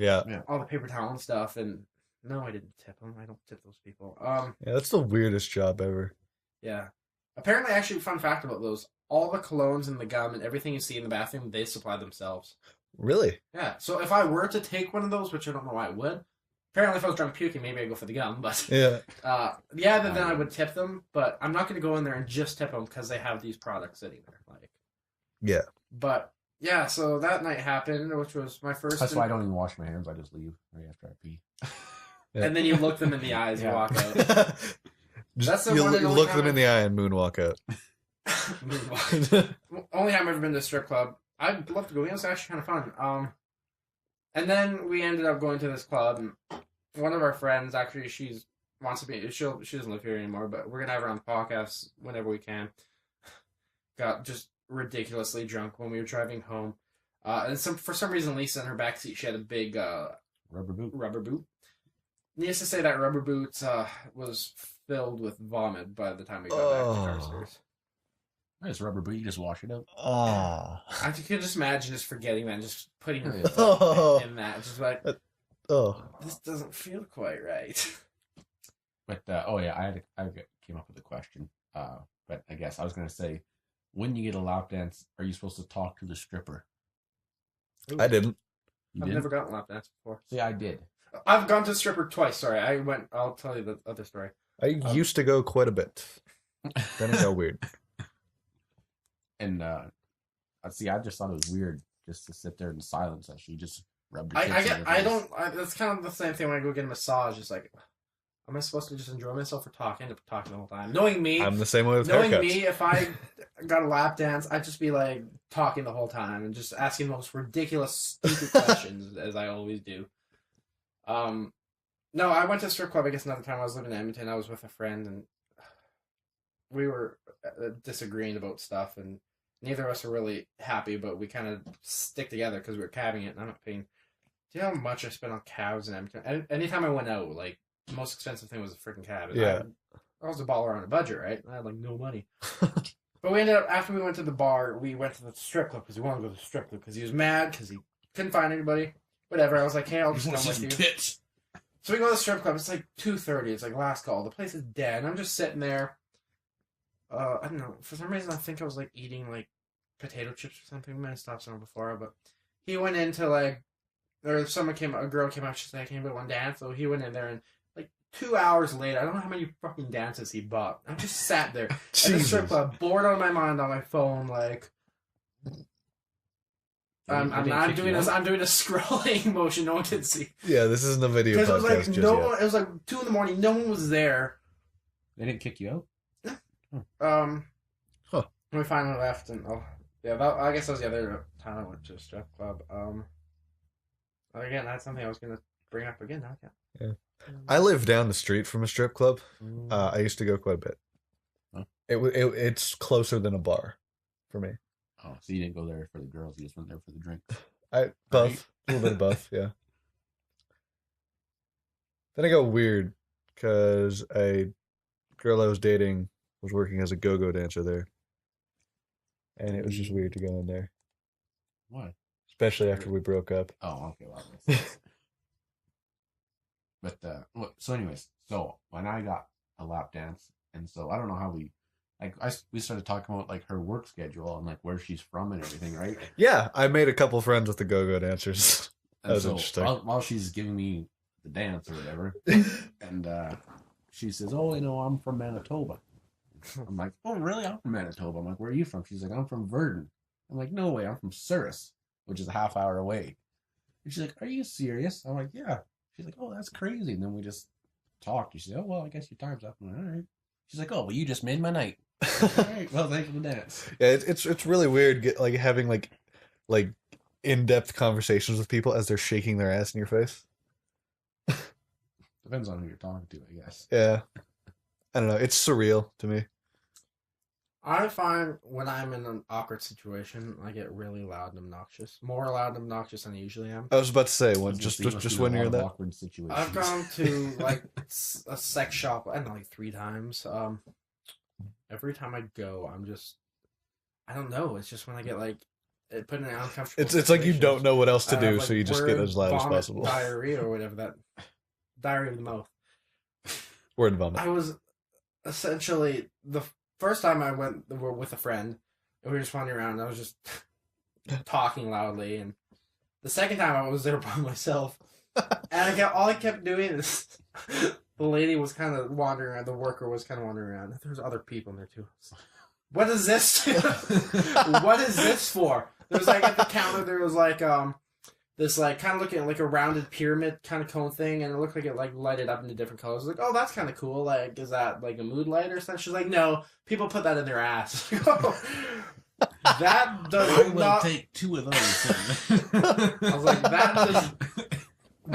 all the paper towel and stuff. And no, I didn't tip them. I don't tip those people.
Yeah, that's the weirdest job ever.
Yeah. Apparently, actually, fun fact about those: all the colognes and the gum and everything you see in the bathroom, they supply themselves.
Really?
Yeah. So if I were to take one of those, which I don't know why I would, apparently if I was drunk puking, maybe I'd go for the gum. But
Yeah.
then I would tip them. But I'm not going to go in there and just tip them because they have these products sitting there. Like.
Yeah.
But yeah, so that night happened, which was my first.
That's why I don't even wash my hands. I just leave right after I pee.
Yeah.
And then you look them in the eyes and walk out. That's the
you
one and only
look
time
them in the eye and moonwalk out.
Only time I've ever been to a strip club. I'd love to go. It was actually kind of fun. And then we ended up going to this club, and one of our friends actually she doesn't live here anymore, but we're gonna have her on the podcast whenever we can. Got just ridiculously drunk when we were driving home, and for some reason Lisa in her backseat she had a big
Rubber boot.
Needless to say, that rubber boot was filled with vomit by the time we got back to Carstairs.
It's rubber boot. You just wash it out.
I could just imagine just forgetting that and just putting her
Oh.
in that. Just like, this doesn't feel quite right.
But I came up with a question. But I guess I was gonna say, when you get a lap dance, are you supposed to talk to the stripper?
I didn't.
You
I've
did?
never gotten a lap dance before.
See, I did.
I've gone to a stripper twice. Sorry, I'll tell you the other story.
I used to go quite a bit. Then it got weird.
And see, I just thought it was weird just to sit there in silence as she just rubbed her
I
tits in your face.
that's kind of the same thing when I go get a massage. It's like, am I supposed to just enjoy myself or talk? I end up talking the whole time. Knowing me,
I'm the same way with
knowing
haircuts.
me, if I got a lap dance, I'd just be like talking the whole time and just asking the most ridiculous, stupid questions as I always do. No, I went to a strip club. I guess another time I was living in Edmonton. I was with a friend, and we were disagreeing about stuff, and neither of us were really happy. But we kind of stick together because we were cabbing it, and I'm not paying. Do you know how much I spent on cabs in Edmonton? Anytime I went out, like the most expensive thing was a freaking cab. And
Yeah.
I was a baller on a budget, right? I had like no money. But we ended up, after we went to the bar, we went to the strip club because we wanted to go to the strip club because he was mad because he couldn't find anybody. Whatever. I was like, hey, I'll just come with you.
Tits.
So we go to the strip club. It's like 2:30. It's like last call. The place is dead. And I'm just sitting there. I don't know. For some reason, I think I was like eating like potato chips or something. We might have stopped somewhere before, but he went into like, or a girl came up. She's like, "Can you one dance?" So he went in there, and like 2 hours later, I don't know how many fucking dances he bought. I just sat there at the strip club, bored out of my mind on my phone, like. I'm doing this. I'm doing a scrolling motion. No one can see.
Yeah, this isn't a video
Because
podcast.
it was like
just yet.
It was like 2 a.m. No one was there.
They didn't kick you out?
Huh.
We finally left, and I guess that was the other time I went to a strip club. Again, that's something I was gonna bring up again.
Yeah. I live down the street from a strip club.
Mm.
I used to go quite a bit.
Huh?
It's closer than a bar for me.
Oh, so you didn't go there for the girls, you just went there for the drink.
Buff, a little bit of buff, yeah. Then I got weird because a girl I was dating was working as a go-go dancer there, and it was just weird to go in there,
Why?
especially after we broke up.
Oh, okay. Well, but so anyways, so when I got a lap dance, and so I don't know how we started talking about like her work schedule and like where she's from and everything, right?
Yeah, I made a couple friends with the go-go dancers.
And
That was
so
interesting.
while she's giving me the dance or whatever, and she says, "Oh, I'm from Manitoba." I'm like, "Oh, really? I'm from Manitoba." I'm like, "Where are you from?" She's like, "I'm from Virden." I'm like, "No way, I'm from Souris, which is a half hour away." And she's like, "Are you serious?" I'm like, "Yeah." She's like, "Oh, that's crazy." And then we just talked. She said, "Oh, well, I guess your time's up." I'm like, "All right." She's like, "Oh, well, you just made my night." All right, well, thanks for the dance.
Yeah, it's really weird having like in-depth conversations with people as they're shaking their ass in your face.
Depends on who you're talking to, I guess.
Yeah, I don't know. It's surreal to me.
I find when I'm in an awkward situation, I get really loud and obnoxious. More loud and obnoxious than I usually am.
I was about to say
I
when
was gonna say, you must
just
be in
when
a
you're in
lot of
that.
awkward situations.
I've gone to like a sex shop. I don't know, like 3 times. Every time I go, I don't know. It's just when I get like put in an uncomfortable.
It's like you don't know what else to
I
do,
have, like,
so you just get
word,
as loud as
vomit,
possible.
Diarrhea or whatever that. Diarrhea of the mouth.
Word vomit.
I was essentially the first time I went with a friend, and we were just wandering around. And I was just talking loudly, and the second time I was there by myself, and all I kept doing is the lady was kind of wandering around. The worker was kind of wandering around. There was other people in there too. What is this? What is this for? There was like at the counter. There was like this like kind of looking like a rounded pyramid kind of cone thing, and it looked like it like lighted up into different colors. I was like, oh, that's kind of cool. Like, is that like a mood light or something? She's like, no, people put that in their ass. That does
I will
not.
take 2 of those.
I was like,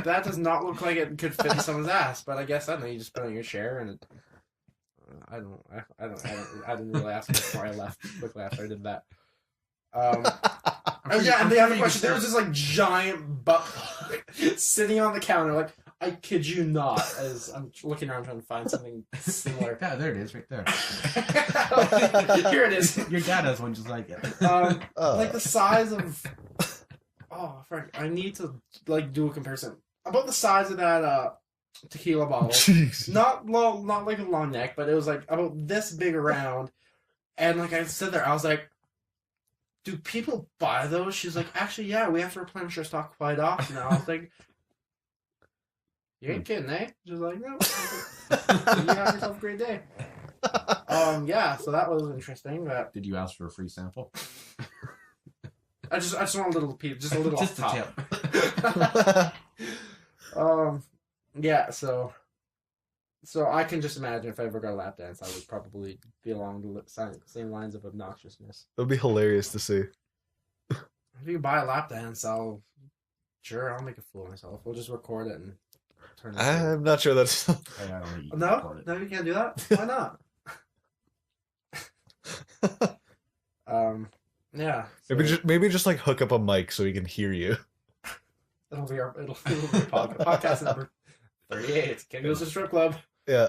that does not look like it could fit in someone's ass. But I guess I don't know. You just put it in your chair, and I didn't really ask before I left quickly after I did that. Oh yeah, and the other question, there was this like giant butt sitting on the counter, like I kid you not, as I'm looking around trying to find something similar.
Yeah, there it is, right there.
Here it is.
Your dad has one just like it.
Like the size of. Oh, frick, I need to like do a comparison about the size of that tequila bottle.
Jeez.
Not long, not like a long neck, but it was like about this big around. And like I stood there, I was like, do people buy those? She's like, actually, yeah, we have to replenish our stock quite often. I was like, you ain't kidding, eh? She's like, no. You have yourself a great day. Yeah, so that was interesting. But
Did you ask for a free sample?
I just want a little piece, just a little
Just
off
a
top. Yeah, so I can just imagine if I ever got a lap dance, I would probably be along the same lines of obnoxiousness.
It would be hilarious to see.
If you buy a lap dance, I'll make a fool of myself. We'll just record it and turn into.
I'm not sure that's.
I don't think you can
No,
record it.
no, you can't do that. Why not? Yeah.
Maybe just like hook up a mic so he can hear you.
It'll be our podcast number 38. Ken goes to strip club.
Yeah.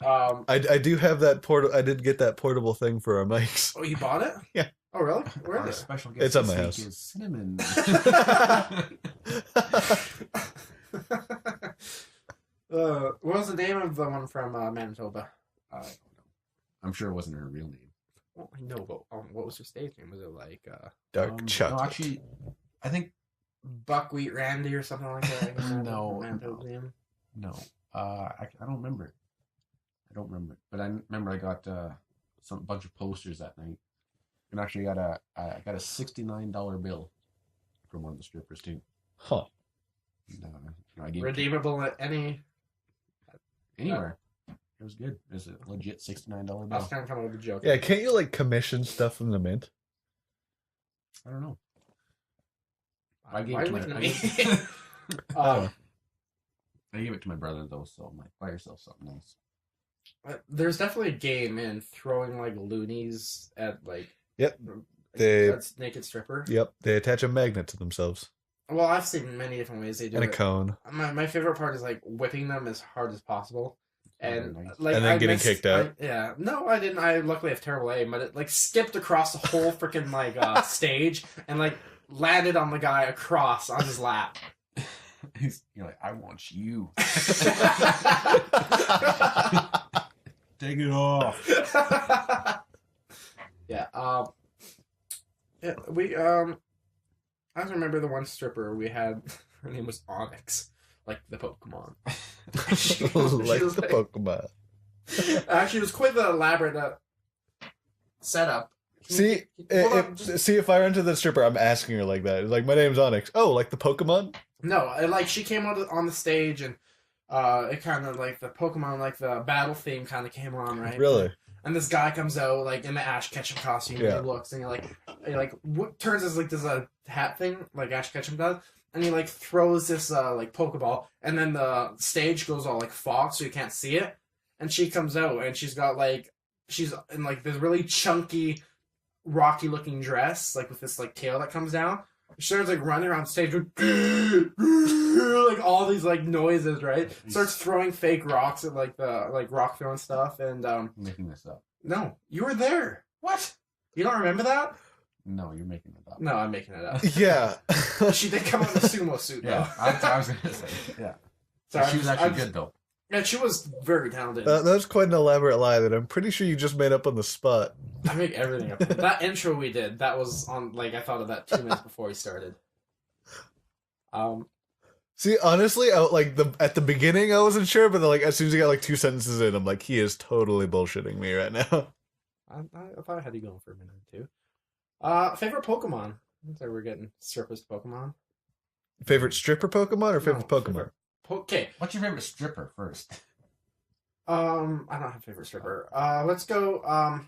I
do have that I did get that portable thing for our mics.
Oh, you bought it?
Yeah.
Oh, really? Where
Our
is it?
special guest
It's at
this
my
week
house.
is Cinnamon.
What was the name of the one from Manitoba?
I don't know. I'm sure it wasn't her real name.
Well, I know, but what was her stage name? Was it like
Dark chocolate.
No, actually, I think
Buckwheat Randy or something like that?
No,
Manitoba's name.
no. I don't remember it. I don't remember it, but I remember I got some bunch of posters that night, and actually I got a $69 bill from one of the strippers too.
Huh.
And, I gave it
Redeemable at any.
anywhere. It was good. It was a legit $69
I was
bill.
kind of coming up with a joke.
Yeah, can't you like commission stuff from the mint?
I don't know.
Why
I gave
are
it
you
to
looking
my,
at
I
me?
gave,
Oh.
I gave it to my brother though, so I'm like, buy yourself something nice.
There's definitely a game in throwing like loonies at like.
Yep.
They. That's naked stripper.
Yep, they attach a magnet to themselves
Well, I've seen many different ways they do
and a
it.
cone.
My favorite part is like whipping them as hard as possible. And
Very nice.
like
And then
I
getting
missed-
kicked out.
yeah, no, I didn't. I luckily have terrible aim, but it like skipped across the whole freaking like stage and like landed on the guy across on his lap.
You're like, I want you. Take it off.
Yeah. Yeah. We I just remember the one stripper we had. Her name was Onyx, like the Pokemon. She was
Like the Pokemon.
Actually, it was quite the elaborate setup.
See,
Hold on,
see if I run to the stripper, I'm asking her like that. It's like, my name's Onyx. Oh, like the Pokemon?
No, like she came out on the stage and it kind of like the Pokemon, like the battle theme kind of came on, right?
Really?
And this guy comes out like in the Ash Ketchum costume.
Yeah.
And he looks and he like what turns as like this hat thing like Ash Ketchum does, and he like throws this like Pokeball, and then the stage goes all like fog so you can't see it. And she comes out and she's in like this really chunky, rocky looking dress, like with this like tail that comes down. She starts like running around stage with like all these like noises, right? Starts throwing fake rocks at like the like rock throwing stuff, and
I'm making this up.
no, you were there.
What?
You don't remember that?
No, you're making it up.
No, I'm making it up.
Yeah.
She did come out in a sumo suit,
Yeah,
though.
I was gonna say. Yeah,
Sorry,
she was
I'm
actually
just-
good though.
Yeah, she was very talented.
That's quite an elaborate lie that I'm pretty sure you just made up on the spot.
I make everything up. That intro we did, that was on like I thought of that 2 minutes before we started.
See, honestly, at the beginning I wasn't sure, but then, like as soon as you got like 2 sentences in, I'm like, he is totally bullshitting me right now.
I thought I had you going for a minute or two. Favorite Pokemon? So we're getting strippers to Pokemon.
Favorite stripper Pokemon or favorite Pokemon?
Okay.
What's your favorite stripper first?
I don't have a favorite stripper. Let's go.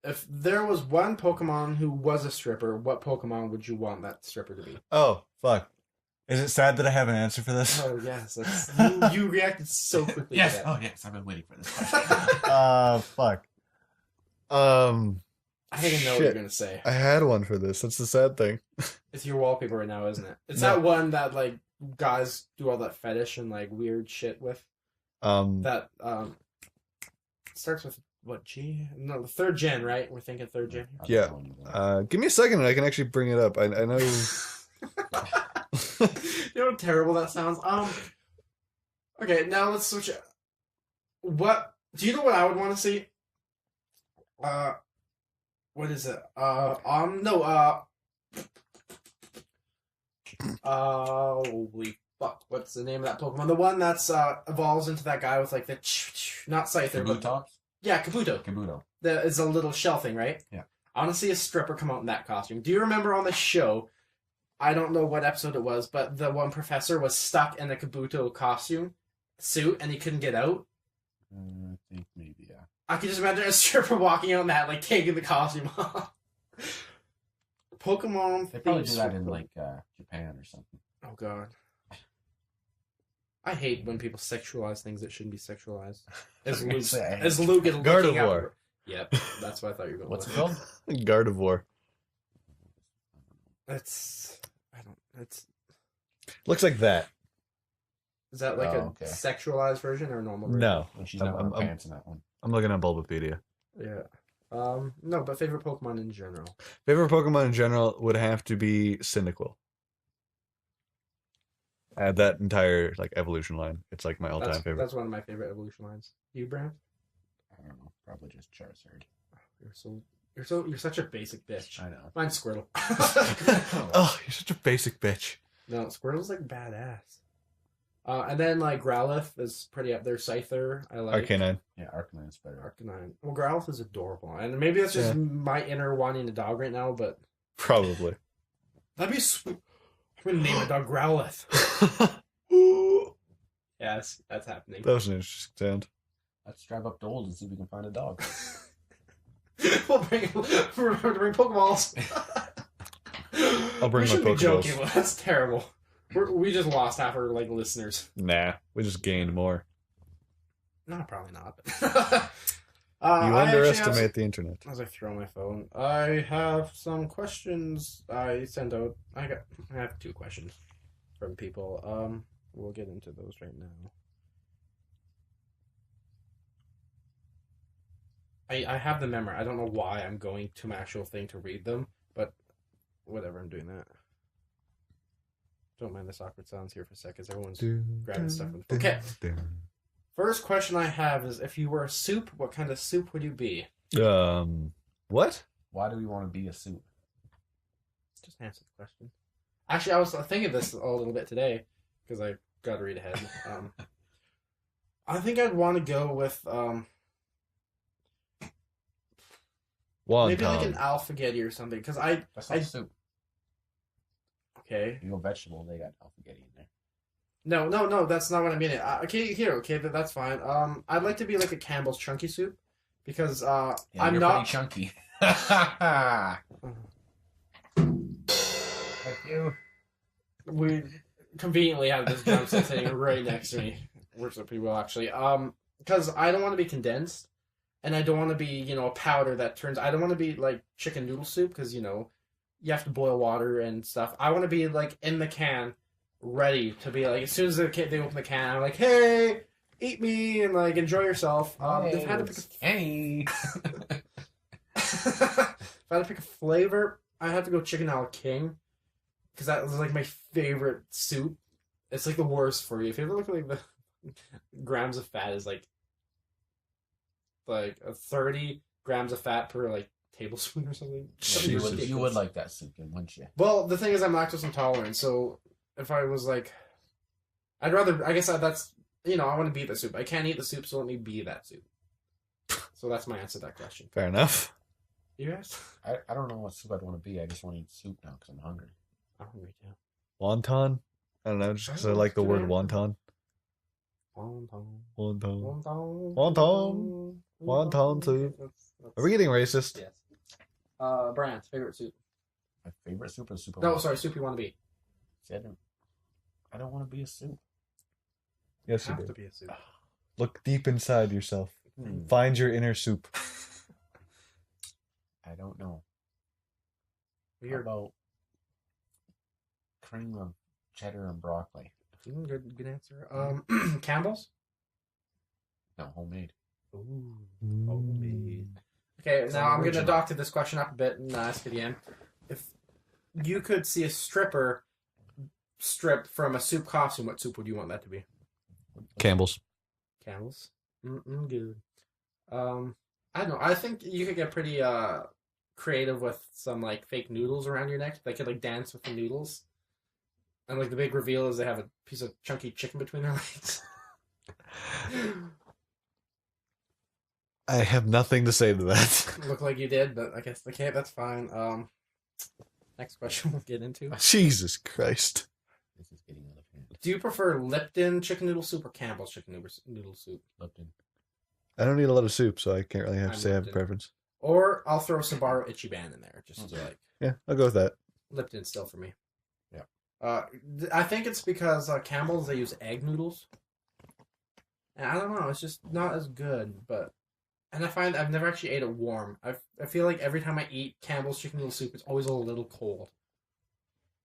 If there was one Pokemon who was a stripper, what Pokemon would you want that stripper to be?
Oh, fuck. Is it sad that I have an answer for this?
Oh yes, you reacted so quickly.
Yes.
To that.
Oh yes, I've been waiting for this question.
Fuck.
I think I know what you're gonna say.
I had one for this. That's the sad thing.
It's your wallpaper right now, isn't it? It's
No.
that one that like guys do all that fetish and like weird shit with. That starts with what G? No, the 3rd gen, right? We're thinking 3rd gen.
Yeah. Give me a second and I can actually bring it up. I know.
You know how terrible that sounds. Okay, now let's switch it. What do you know? What I would want to see? What is it? Holy fuck! What's the name of that Pokemon? The one that's evolves into that guy with like the not Scyther, but
Kabutops?
yeah, Kabuto.
Kabuto.
That is a little shell thing, right?
Yeah.
I want to see a stripper come out in that costume. Do you remember on the show? I don't know what episode it was, but the one professor was stuck in a Kabuto costume suit and he couldn't get out.
I think maybe, yeah.
I could just imagine a stripper walking out in that, like taking the costume off. Pokemon.
They probably
themed
do that in
stripper.
like Japan or something.
Oh god. I hate when people sexualize things that shouldn't be sexualized. As
gonna
Luke,
say, I hate
as Luke is looking
Gardevoir.
out. Yep, that's what I thought you were going.
What's it
with.
called?
Gardevoir.
It's
Looks like that.
is that like a
okay.
sexualized version or a normal version?
No.
When she's not wearing pants in that one.
I'm looking at Bulbapedia.
Yeah. No, but favorite Pokemon in general.
Favorite Pokemon in general would have to be Cyndaquil. Add that entire like evolution line. It's like my all-time favorite.
That's one of my favorite evolution lines. You, Brand?
I don't know. Probably just Charizard.
You're such a basic bitch.
I know.
Mine's Squirtle.
Oh, you're such a basic bitch.
No, Squirtle's like badass. And then like Growlithe is pretty up there. Scyther, I like.
Arcanine.
Yeah, Arcanine's better.
Arcanine. Well, Growlithe is adorable, and maybe that's just my inner wanting a dog right now, but
Probably.
that'd be sweet. I'm gonna name my dog Growlithe. Yes, that's happening.
That was an interesting sound.
Let's drive up to Old and see if we can find a dog.
We'll bring Pokeballs.
I'll bring
we
my
should be
Pokeballs.
joking, but that's terrible. We just lost half our like listeners.
Nah, we just gained more.
No, probably not.
You underestimate the internet.
As I throw my phone, I have some questions I sent out. I have 2 questions from people. We'll get into those right now. I have the memory. I don't know why I'm going to my actual thing to read them, but whatever, I'm doing that. Don't mind this awkward silence here for a second, as everyone's grabbing stuff. Okay. First question I have is, if you were a soup, what kind of soup would you be?
What?
Why do we want to be a soup?
Just answer the question. Actually, I was thinking of this a little bit today, because I got to read ahead. I think I'd want to go with maybe like an alphagetti or something, because
That's not soup.
Okay.
You go vegetable, they got alphagetti in there.
No, that's not what I mean. Okay, that's fine. I'd like to be like a Campbell's chunky soup, because
Yeah,
I'm
you're
not
pretty chunky. Thank you.
We conveniently have this drum set sitting right next to me. Works out pretty well, actually. Because I don't want to be condensed, and I don't want to be, a powder that turns. I don't want to be like chicken noodle soup, because you have to boil water and stuff. I want to be like in the can, ready to be like, as soon as they open the can, I'm like, hey, eat me and like enjoy yourself. If I had to pick if I had to pick a flavor, I have to go chicken a la king, because that was like my favorite soup. It's like the worst for you. If you ever look at like the grams of fat is like a 30 grams of fat per like tablespoon or something.
You would like that soup, wouldn't you?
Well, the thing is, I'm lactose intolerant, so if I was like, I'd rather. I guess that's I want to be the soup. I can't eat the soup, so let me be that soup. So that's my answer to that question.
Fair enough.
You guys?
I don't know what soup I'd want to be. I just want to eat soup now because I'm hungry.
I'm hungry too.
Wonton? I don't know, just because I like the word wonton.
Wonton.
Wonton.
Wonton.
Wonton soup. Are we getting racist?
Yes. Brand's favorite soup.
My favorite soup is soup.
No, sorry, soup you want to be.
See, I don't want to be a soup.
Yes, you
have
do.
to be a soup.
Look deep inside yourself. Find your inner soup.
I don't know.
Weird.
How about cream of cheddar and broccoli?
Good answer. Campbell's?
No, homemade.
Ooh, homemade. Okay, now I'm going to doctor this question up a bit and ask it again. If you could see a stripper strip from a soup costume, what soup would you want that to be?
Campbell's.
Campbell's? Good. I don't know. I think you could get pretty creative with some like fake noodles around your neck. They could like dance with the noodles. And like the big reveal is they have a piece of chunky chicken between their legs.
I have nothing to say to that.
Look like you did, but I guess okay, that's fine. Next question we'll get into.
Jesus Christ.
This is getting out of hand.
Do you prefer Lipton chicken noodle soup or Campbell's chicken noodle soup?
Lipton.
I don't eat a lot of soup, so I can't really have to
I'm
say I have a
Lipton.
preference.
Or I'll throw Sbarro Ichiban in there, just to like
Yeah, I'll go with that.
Lipton still for me.
Yeah.
I think it's because Campbell's, they use egg noodles. And I don't know, it's just not as good, but... And I find I've never actually ate it warm. I feel like every time I eat Campbell's chicken noodle soup, it's always a little cold.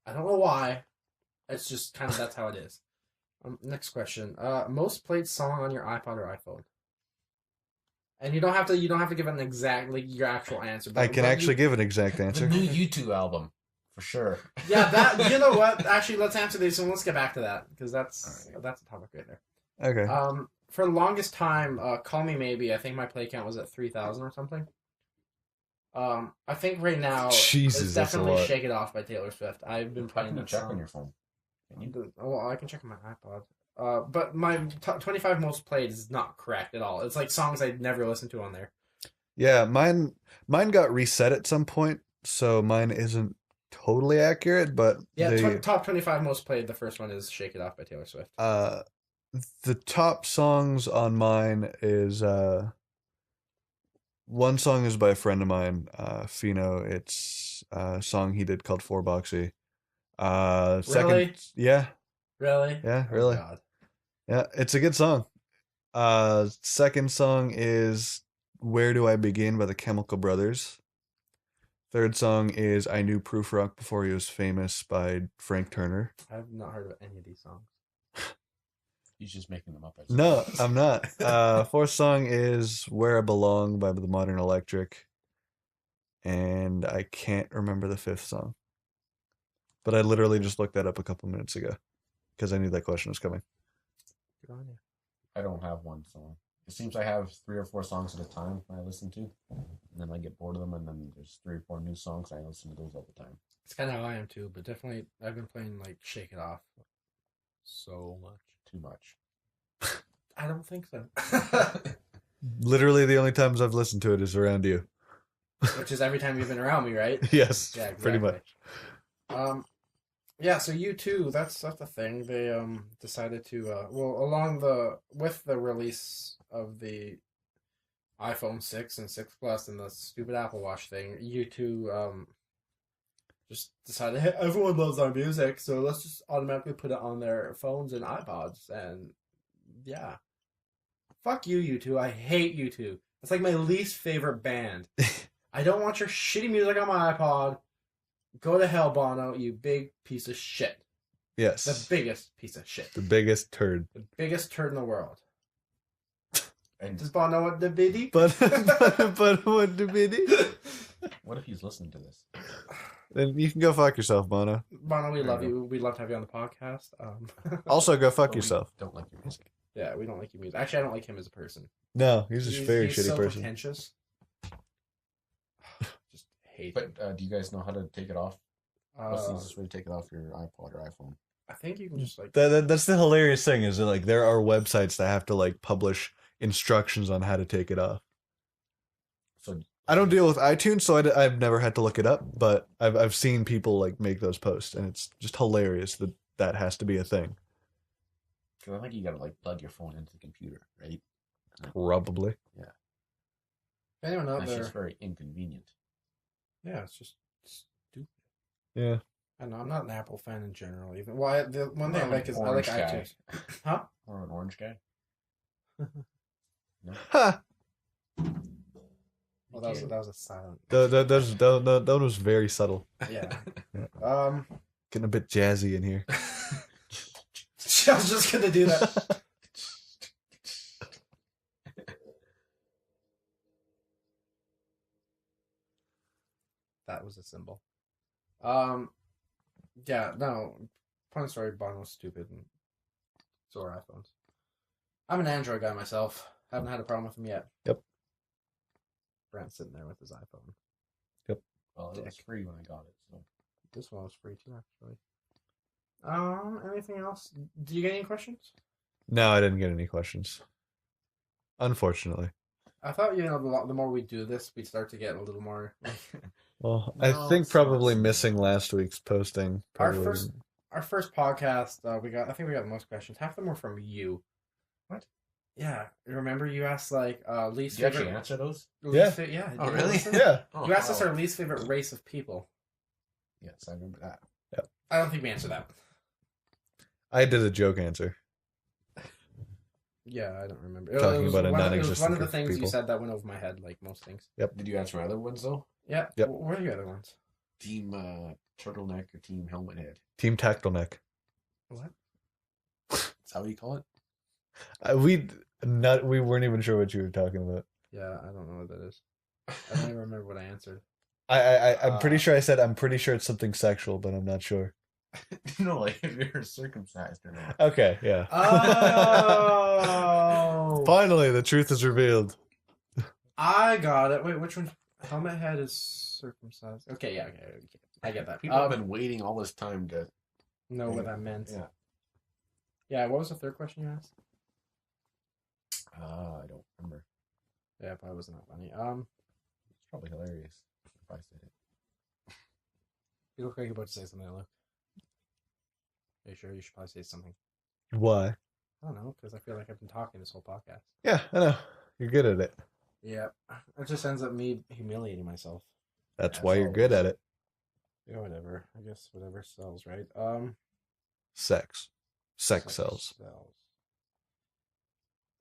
I don't know why. It's just kind of, that's how it is. Next question. Most played song on your iPod or iPhone? And you don't have to give an exact, like, your actual answer. But
I can actually give an exact
The
answer.
new U2 album, for sure.
Yeah, that, you know what? Actually, let's answer these, and let's get back to that, because that's a topic right there.
Okay.
For the longest time, Call Me Maybe, I think my play count was at 3,000 or something. I think right now,
Jesus,
it's
that's a
definitely
lot.
Shake It Off by Taylor Swift. I've been
How
playing
can you
that
check
song.
on your phone? Can you?
Well, I can check on my iPod. But my 25 most played is not correct at all. It's like songs I'd never listened to on there.
Yeah, mine got reset at some point, so mine isn't totally accurate, but
Yeah, top 25 most played, the first one is Shake It Off by Taylor Swift.
the top songs on mine is one song is by a friend of mine, Fino. It's a song he did called For Boxy. Second,
Really?
yeah,
Really?
yeah,
Oh,
really.
God.
Yeah, it's a good song. Second song is Where Do I Begin by the Chemical Brothers. Third song is I Knew Proof Rock Before He Was Famous by Frank Turner.
I've not heard of any of these songs.
He's just making them up. I
No,
suppose.
I'm not. Fourth song is Where I Belong by the Modern Electric. And I can't remember the fifth song. But I literally just looked that up a couple minutes ago because I knew that question was coming.
Good on you.
I don't have one song. It seems I have 3 or 4 songs at a time I listen to, and then I get bored of them, and then there's 3 or 4 new songs. I listen to those all the time.
It's kind of how I am too, but definitely I've been playing like Shake It Off so much.
Too much.
I don't think so.
Literally the only times I've listened to it is around you.
Which is every time you've been around me, right?
Yes,
Yeah, exactly.
pretty much.
Yeah, so U2, that's the thing. They decided to with the release of the iPhone 6 and 6 Plus and the stupid Apple Watch thing, U2 just decided, hey, everyone loves our music, so let's just automatically put it on their phones and iPods. And yeah, fuck you, U2. I hate U2. It's like my least favorite band. I don't want your shitty music on my iPod. Go to hell, Bono, you big piece of shit.
Yes.
The biggest piece of shit.
The biggest turd.
The biggest turd in the world.
And
Does Bono what the biddy?
But what do we do?
what if he's listening to this?
Then you can go fuck yourself, Bono.
Bono, we
There
love
you
you. We'd love to have you on the podcast.
Also, go fuck
But we
yourself.
Don't like your music.
Yeah, we don't like your music. Actually, I don't like him as a person.
No, he's a very
he's
shitty
so
person.
pretentious. Just hate
But
him.
do you guys know how to take it off? What's the
Uh,
easiest way to take it off your iPod or iPhone?
I think you can just like...
That's the hilarious thing is that like there are websites that have to like publish instructions on how to take it off.
So
I don't deal with iTunes, so I've never had to look it up, but I've seen people like make those posts, and it's just hilarious that that has to be a thing.
Because I think you gotta like plug your phone into the computer, right?
Probably.
If anyone out
That's
there...
just very inconvenient.
Yeah, it's just stupid.
Yeah.
I know, I'm not an Apple fan in general. Even the one thing I
I'm
like
an
is I like
orange guy.
iTunes. Huh?
Or an orange guy.
Ha!
Well, that was a silent.
That was very subtle.
Yeah.
Yeah. Getting a bit jazzy in here.
I was just gonna do that. That was a symbol. Yeah, no. Point of story, Bono's stupid, and so are iPhones. I'm an Android guy myself. Haven't had a problem with them yet.
Yep.
Brent's sitting there with his iPhone.
Well, it was
Dick.
free when I got it. So
This one was free too, actually. Anything else? Do you get any questions?
No, I didn't get any questions. Unfortunately.
I thought, the more we do this, we'd start to get a little more.
Well,
No,
I think
it's
probably
not.
missing last week's posting.
Our
Probably.
first podcast, I think we got the most questions. Half of them were from you.
What?
Yeah, remember you asked like least
did you
favorite.
actually answer those?
Yeah.
Yeah.
Oh,
did you
really?
listen?
Yeah.
Oh,
You asked us
wow.
our least favorite race of people.
Yes, I remember that.
I don't think we answered that.
I did a joke answer.
Yeah, I don't remember.
Talking
was
about a
one of-
non-existent
It was one of the
group of
things you
people.
said that went over my head, like most things.
Did you answer my other ones though?
Yeah.
Yep.
What are the other ones?
Team turtleneck or team helmet head?
Team Tactile Neck.
What?
That's how you call it.
We weren't even sure what you were talking about.
Yeah, I don't know what that is. I don't even remember what I answered.
I'm pretty sure I said I'm pretty sure it's something sexual, but I'm not sure.
No, like if you're circumcised or not.
Okay, yeah.
Oh!
Finally, the truth is revealed.
I got it. Wait, which one? Helmet head is circumcised. Okay, yeah, okay. I get that.
People have been waiting all this time to
know what that meant.
Yeah.
Yeah, what was the third question you asked?
I don't remember.
Yeah, it probably wasn't that funny.
It's probably hilarious if I said it.
You look like you're about to say something, Luke. Are you sure? You should probably say something.
Why?
I don't know, because I feel like I've been talking this whole podcast.
Yeah, I know. You're good at it.
Yeah. It just ends up me humiliating myself.
That's
As
why you're good
always.
at it.
Yeah, whatever. I guess whatever sells, right?
Sex sells.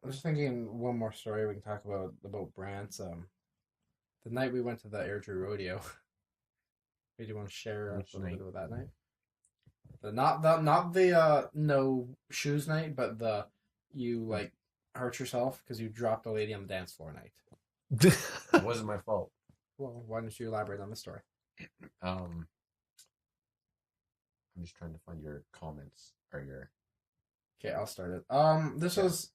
I'm just thinking one more story we can talk about Brant's. The night we went to the Airdrie Rodeo. Do you want to share
Which
a little
night?
bit about that night? Not the no shoes night, but the you like hurt yourself because you dropped a lady on the dance floor night.
It wasn't my fault.
Well, why don't you elaborate on the story?
I'm just trying to find your comments or your.
Okay, I'll start it. This was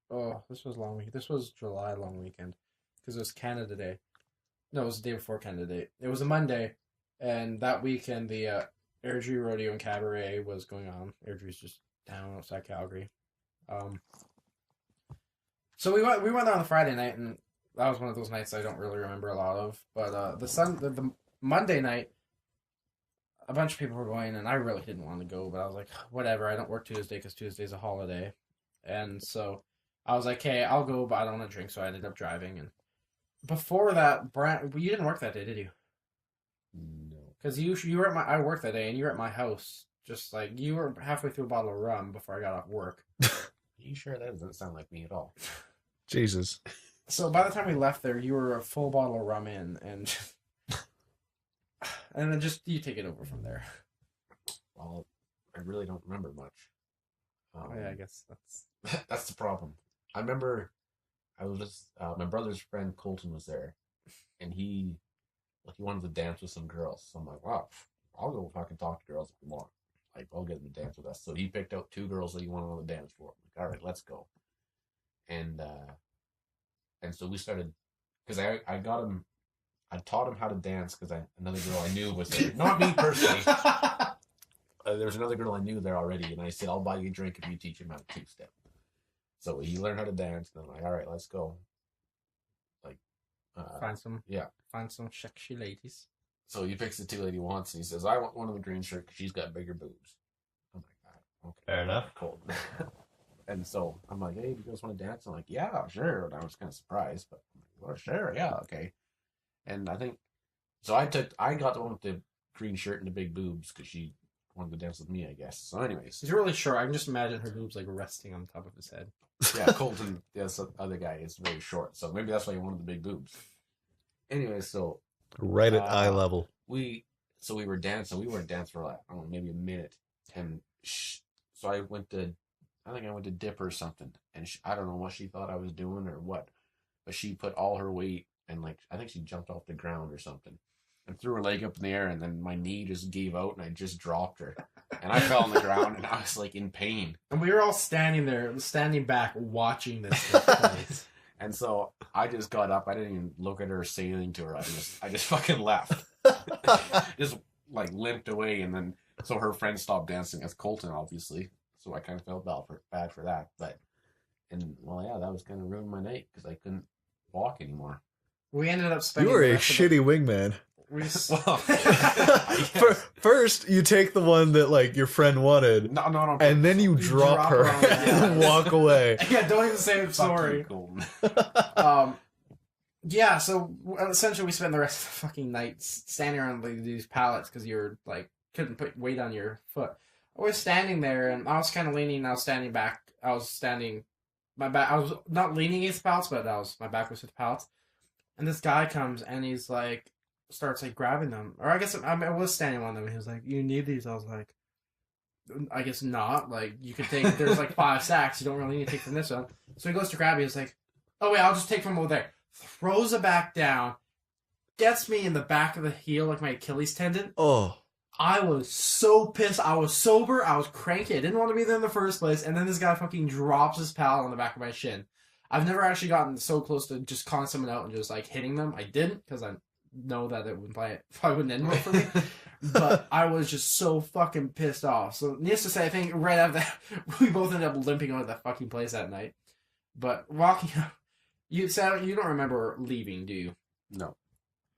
long week. This was July long weekend because it was Canada Day. No, it was the day before Canada Day. It was a Monday, and that weekend the Airdrie Rodeo and Cabaret was going on. Airdrie's just down outside Calgary. So we went there on the Friday night, and that was one of those nights I don't really remember a lot of. But the Monday night, a bunch of people were going, and I really didn't want to go, but I was like, whatever. I don't work Tuesday because Tuesday's a holiday, and so I was like, okay, I'll go, but I don't want to drink, so I ended up driving. And before that, Brant, you didn't work that day, did you?
No.
Because you were at I worked that day, and you were at my house. Just like you were halfway through a bottle of rum before I got off work.
Are you sure that doesn't sound like me at all?
Jesus.
So by the time we left there, you were a full bottle of rum in, and then just you take it over from there.
Well, I really don't remember much.
Yeah, I guess that's
That's the problem. I remember I was just my brother's friend Colton was there, and he wanted to dance with some girls. So I'm like, wow, I'll go fucking talk to girls if you want. Like, I'll get them to dance with us. So he picked out 2 girls that he wanted on the dance floor. I'm like, all right, let's go. And so we started because I got him. I taught him how to dance because another girl I knew was there. Not me personally. There was another girl I knew there already, and I said, I'll buy you a drink if you teach him how to two-step. So he learned how to dance, and I'm like, all right, let's go. Like,
find some sexy ladies.
so he picks the 2 that he wants, and he says, I want one of the green shirt because she's got bigger boobs. I'm like, okay.
Fair enough.
Cool. And so I'm like, hey, do you guys want to dance? I'm like, yeah, sure. And I was kind of surprised, but I'm like, well, sure, yeah, okay. And I think, so I got the one with the green shirt and the big boobs because she wanted to dance with me, I guess. So anyways.
He's really short. I can just imagine her boobs like resting on top of his head.
Yeah, Colton, this other guy is very short. So maybe that's why he wanted the big boobs. Anyways, so.
Right at eye level.
We were dancing. We weren't dancing for like, I don't know, maybe a minute. And so I think I went to dip or something. And I don't know what she thought I was doing or what. But she put all her weight and I think she jumped off the ground or something. And threw her leg up in the air, and then my knee just gave out, and I just dropped her. And I fell on the ground, and I was like in pain.
And we were all standing back, watching this take place.
And so I just got up. I didn't even look at her or say anything to her. I just fucking left. Just like limped away, and then so her friend stopped dancing. That's Colton, obviously. So I kind of felt bad for that. But well, yeah, that was kind of ruined my night because I couldn't walk anymore.
We ended up spending.
You were a shitty wingman.
Well,
First, you take the one that like your friend wanted,
no,
and then you drop her and walk away.
Yeah, don't even say I'm sorry. Yeah, so essentially we spent the rest of the fucking night standing around these pallets because you're like couldn't put weight on your foot. was standing there, and I was kind of leaning, and I was standing back. I was standing, my back, I was not leaning against the pallets, but my back was to the pallets. And this guy comes, and he's like, starts like grabbing them. Or I guess I was standing on them, and he was like, you need these? I was like, I guess not. Like, you could take, there's like 5 sacks, you don't really need to take from this one. So he goes to grab it, he's like, oh wait, I'll just take from over there. Throws it back down, gets me in the back of the heel, like my Achilles tendon.
Oh.
I was so pissed. I was sober. I was cranky. I didn't want to be there in the first place. And then this guy fucking drops his pallet on the back of my shin. I've never actually gotten so close to just calling someone out and just like hitting them. I didn't, because I know that it would probably wouldn't end well for me. But I was just so fucking pissed off. So needless to say, I think right after that, we both ended up limping out of that fucking place that night. But walking out, you don't remember leaving, do you?
No.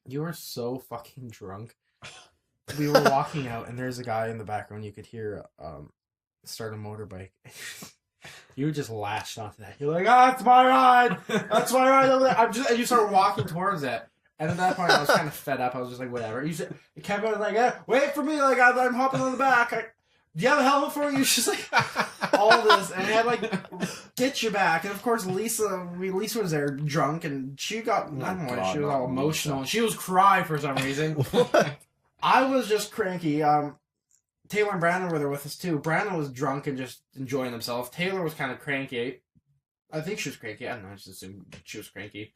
You were so fucking drunk. We were walking out, and there's a guy in the background. You could hear start a motorbike. You just lashed onto that. You're like, "Ah, it's my ride. That's my ride." And you start walking towards it. And at that point, I was kind of fed up. I was just like, "Whatever." You kept on like, "Wait for me!" Like I'm hopping on the back. Do you have a helmet for me? You just like all this, and I had like get you back. And of course, Lisa was there drunk, and she got I don't know why she was all emotional. And she was crying for some reason.
What?
I was just cranky. Taylor and Brandon were there with us too. Brandon was drunk and just enjoying himself. Taylor was kind of cranky. I think she was cranky. I don't know. I just assumed she was cranky.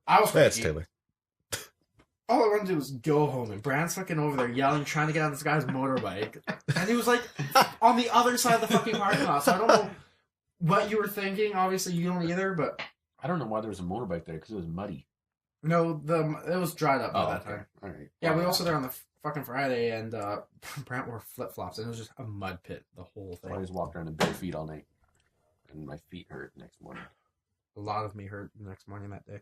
I was cranky.
That's Taylor.
All I wanted to do was go home, and Brandon's fucking over there yelling, trying to get on this guy's motorbike. And he was like on the other side of the fucking parking lot. So I don't know what you were thinking. Obviously, you don't either, but
I don't know why there was a motorbike there, because it was muddy.
no, it was dried up by that time.
All right.
Yeah, we also there on the fucking Friday, and Brant wore flip-flops, and it was just a mud pit, the whole thing.
I just walked around in bare feet all night, and my feet hurt next morning.
A lot of me hurt the next morning that day.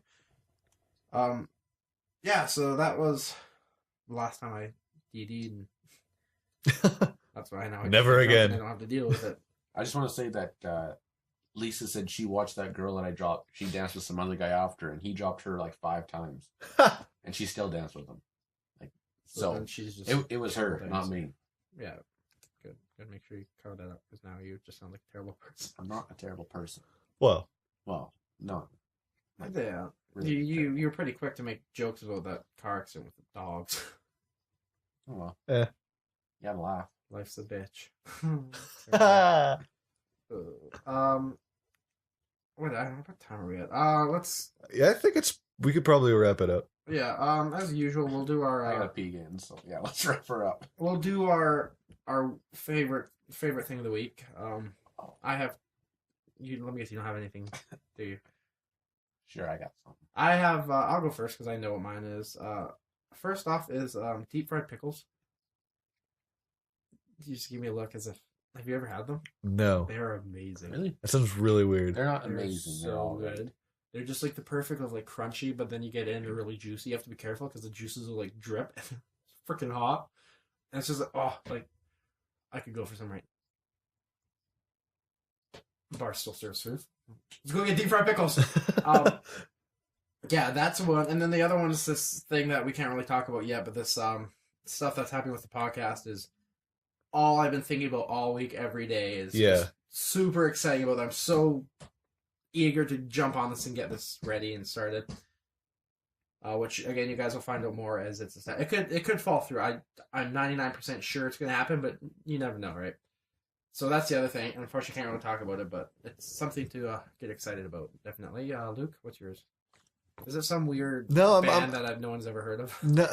Yeah, so that was the last time I DD'd, and that's why now
Never again.
I don't have to deal with it.
I just want to say that Lisa said she watched that girl that I dropped. She danced with some other guy after, and he dropped her like 5 times, and she still danced with him. Like so,
then she's just
it was her, not me.
Yeah, good. Make sure you cover that up, because now you just sound like a terrible person.
I'm not a terrible person.
Well,
no.
Yeah,
Really
you're pretty quick to make jokes about that car accident with the dogs.
Oh well.
Yeah.
You gotta laugh.
Life's a bitch.
yeah,
What time are we at? Let's.
I think we could probably wrap it up.
Yeah. As usual, we'll do
I gotta
our.
pee again, so yeah, let's wrap her up.
We'll do our favorite thing of the week. I have. Let me guess. You don't have anything, do you?
Sure, I got something.
I have. I'll go first because I know what mine is. First off is deep fried pickles. You just give me a look as if. Have you ever had them?
No.
They're amazing.
Really?
That sounds really weird.
They're not
They're
amazing. They're
so
all
good. They're just like the perfect of like crunchy, but then you get in, they're really juicy. You have to be careful because the juices will like drip. It's freaking hot. And it's just like I could go for some right. The bar still serves food. Let's go get deep fried pickles. Yeah, that's one. And then the other one is this thing that we can't really talk about yet, but this stuff that's happening with the podcast is all I've been thinking about all week, every day. Is just super exciting about that. I'm so eager to jump on this and get this ready and started. Which again, you guys will find out more as it's a step. It could fall through. I'm 99% sure it's gonna happen, but you never know, right? So that's the other thing. And unfortunately, I can't really talk about it, but it's something to get excited about. Definitely. Luke, what's yours? Is it some weird band that no one's ever heard of?
No.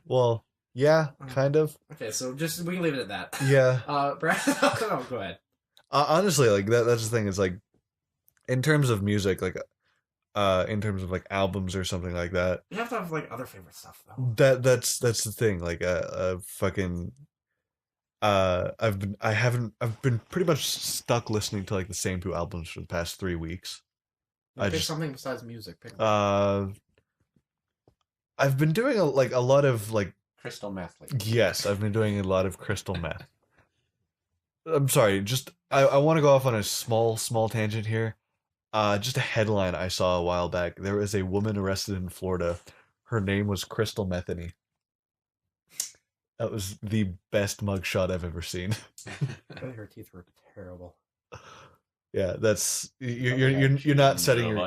Well, yeah, kind of.
Okay, so just we can leave it at that.
Yeah.
Brad, go ahead.
Honestly, like that's the thing. Is like, in terms of music, like, in terms of like albums or something like that.
You have to have like other favorite stuff though.
That's the thing. Like, fucking. I've been pretty much stuck listening to like the same 2 albums for the past 3 weeks.
Pick something besides music. Pick
I've been doing a lot of like
crystal meth.
Yes, I've been doing a lot of crystal meth. I'm sorry, just I want to go off on a small tangent here. Just a headline I saw a while back. There was a woman arrested in Florida. Her name was Crystal Methany. That was the best mugshot I've ever seen.
Her teeth were terrible.
Yeah, that's you're not setting your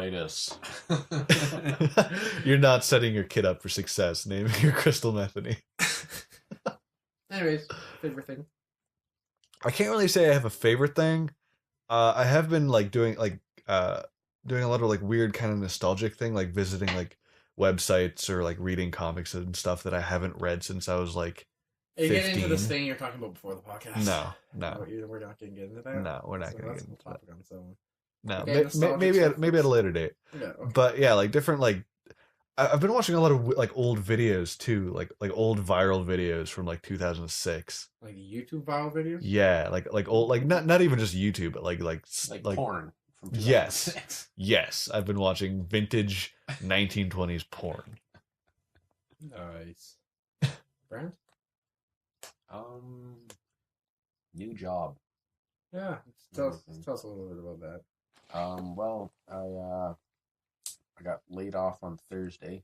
you're not setting your kid up for success. Naming your crystal methany.
Anyways, favorite thing.
I can't really say I have a favorite thing. I have been like doing a lot of like weird kind of nostalgic thing, like visiting like websites or like reading comics and stuff that I haven't read since I was like
Are you
15.
getting into this thing you're talking about before the podcast?
No.
We're not going to get into that?
No, we're not
So
going to
that's
get
a
into that.
topic on its own.
No,
Okay, nostalgic
maybe
stuff.
maybe at a later date.
Yeah, okay.
But yeah, like different like I've been watching a lot of like old videos too, like old viral videos from like 2006.
Like YouTube viral videos?
Yeah, like old like not even just YouTube, but like
porn from
yes.
2006.
Yes, I've been watching vintage 1920s porn.
Nice. Brand?
New job.
Yeah, tell us a little bit about that.
Well, I got laid off on Thursday,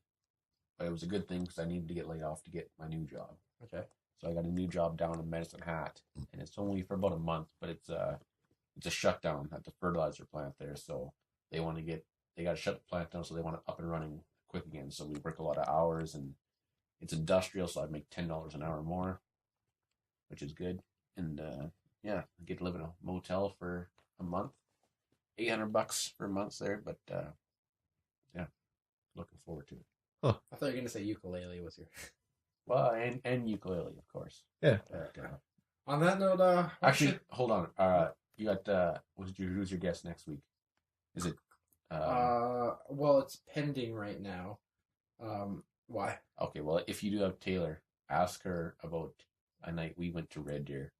but it was a good thing because I needed to get laid off to get my new job.
Okay.
So I got a new job down in Medicine Hat, and it's only for about a month, but it's a shutdown at the fertilizer plant there. So they got to shut the plant down, so they want it up and running quick again. So we work a lot of hours, and it's industrial, so I make $10 an hour more, which is good. And yeah, I get to live in a motel for a month, $800 for a month there, but yeah, looking forward to it.
Huh.
I thought you were going to say ukulele was your...
Well, and ukulele, of course.
Yeah.
On that note,
actually, hold on. You got who's your guest next week? Is it?
Well, it's pending right now. Why?
Okay. Well, if you do have Taylor, ask her about a night we went to Red Deer,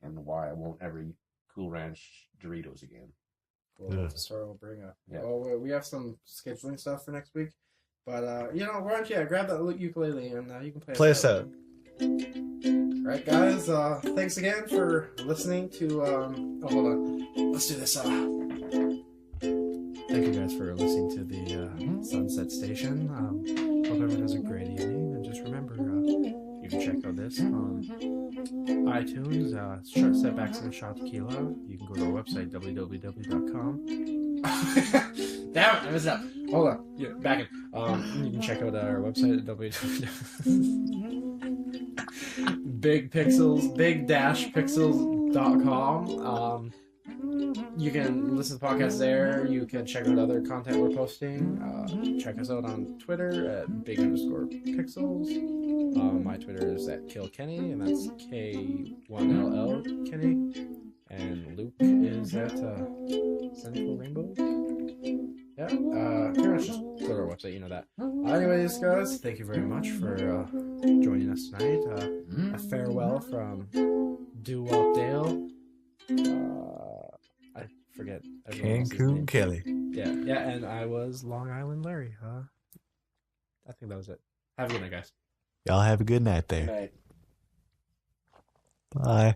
and why I won't ever eat Cool Ranch Doritos again.
Cool. That's a story we'll bring up.
Yeah.
Well, we have some scheduling stuff for next week. But, why don't you grab that ukulele and you can play us out. Alright, guys, thanks again for listening to, hold on. Let's do this, Thank you guys for listening to the Sunset Station. Hope everyone has a great evening, and just remember, you can check out this on iTunes, Setbacks and Tequila. You can go to our website, www.com. Damn it, I messed up. Hold on. Yeah, back in. You can check out our website at big-pixels.com. You can listen to the podcast there. You can check out other content we're posting. Check us out on Twitter at big_pixels. My Twitter is at killkenny, and that's K1LL Kenny. And Luke is at Central Rainbow. Yeah, pretty much just go to our website, you know that. Anyways, guys, thank you very much for joining us tonight. A farewell from Doo-Wop Dale. I forget.
Cancun Kelly.
Yeah, and I was Long Island Larry. I think that was it. Have a good night, guys.
Y'all have a good night there.
Good night.
Bye.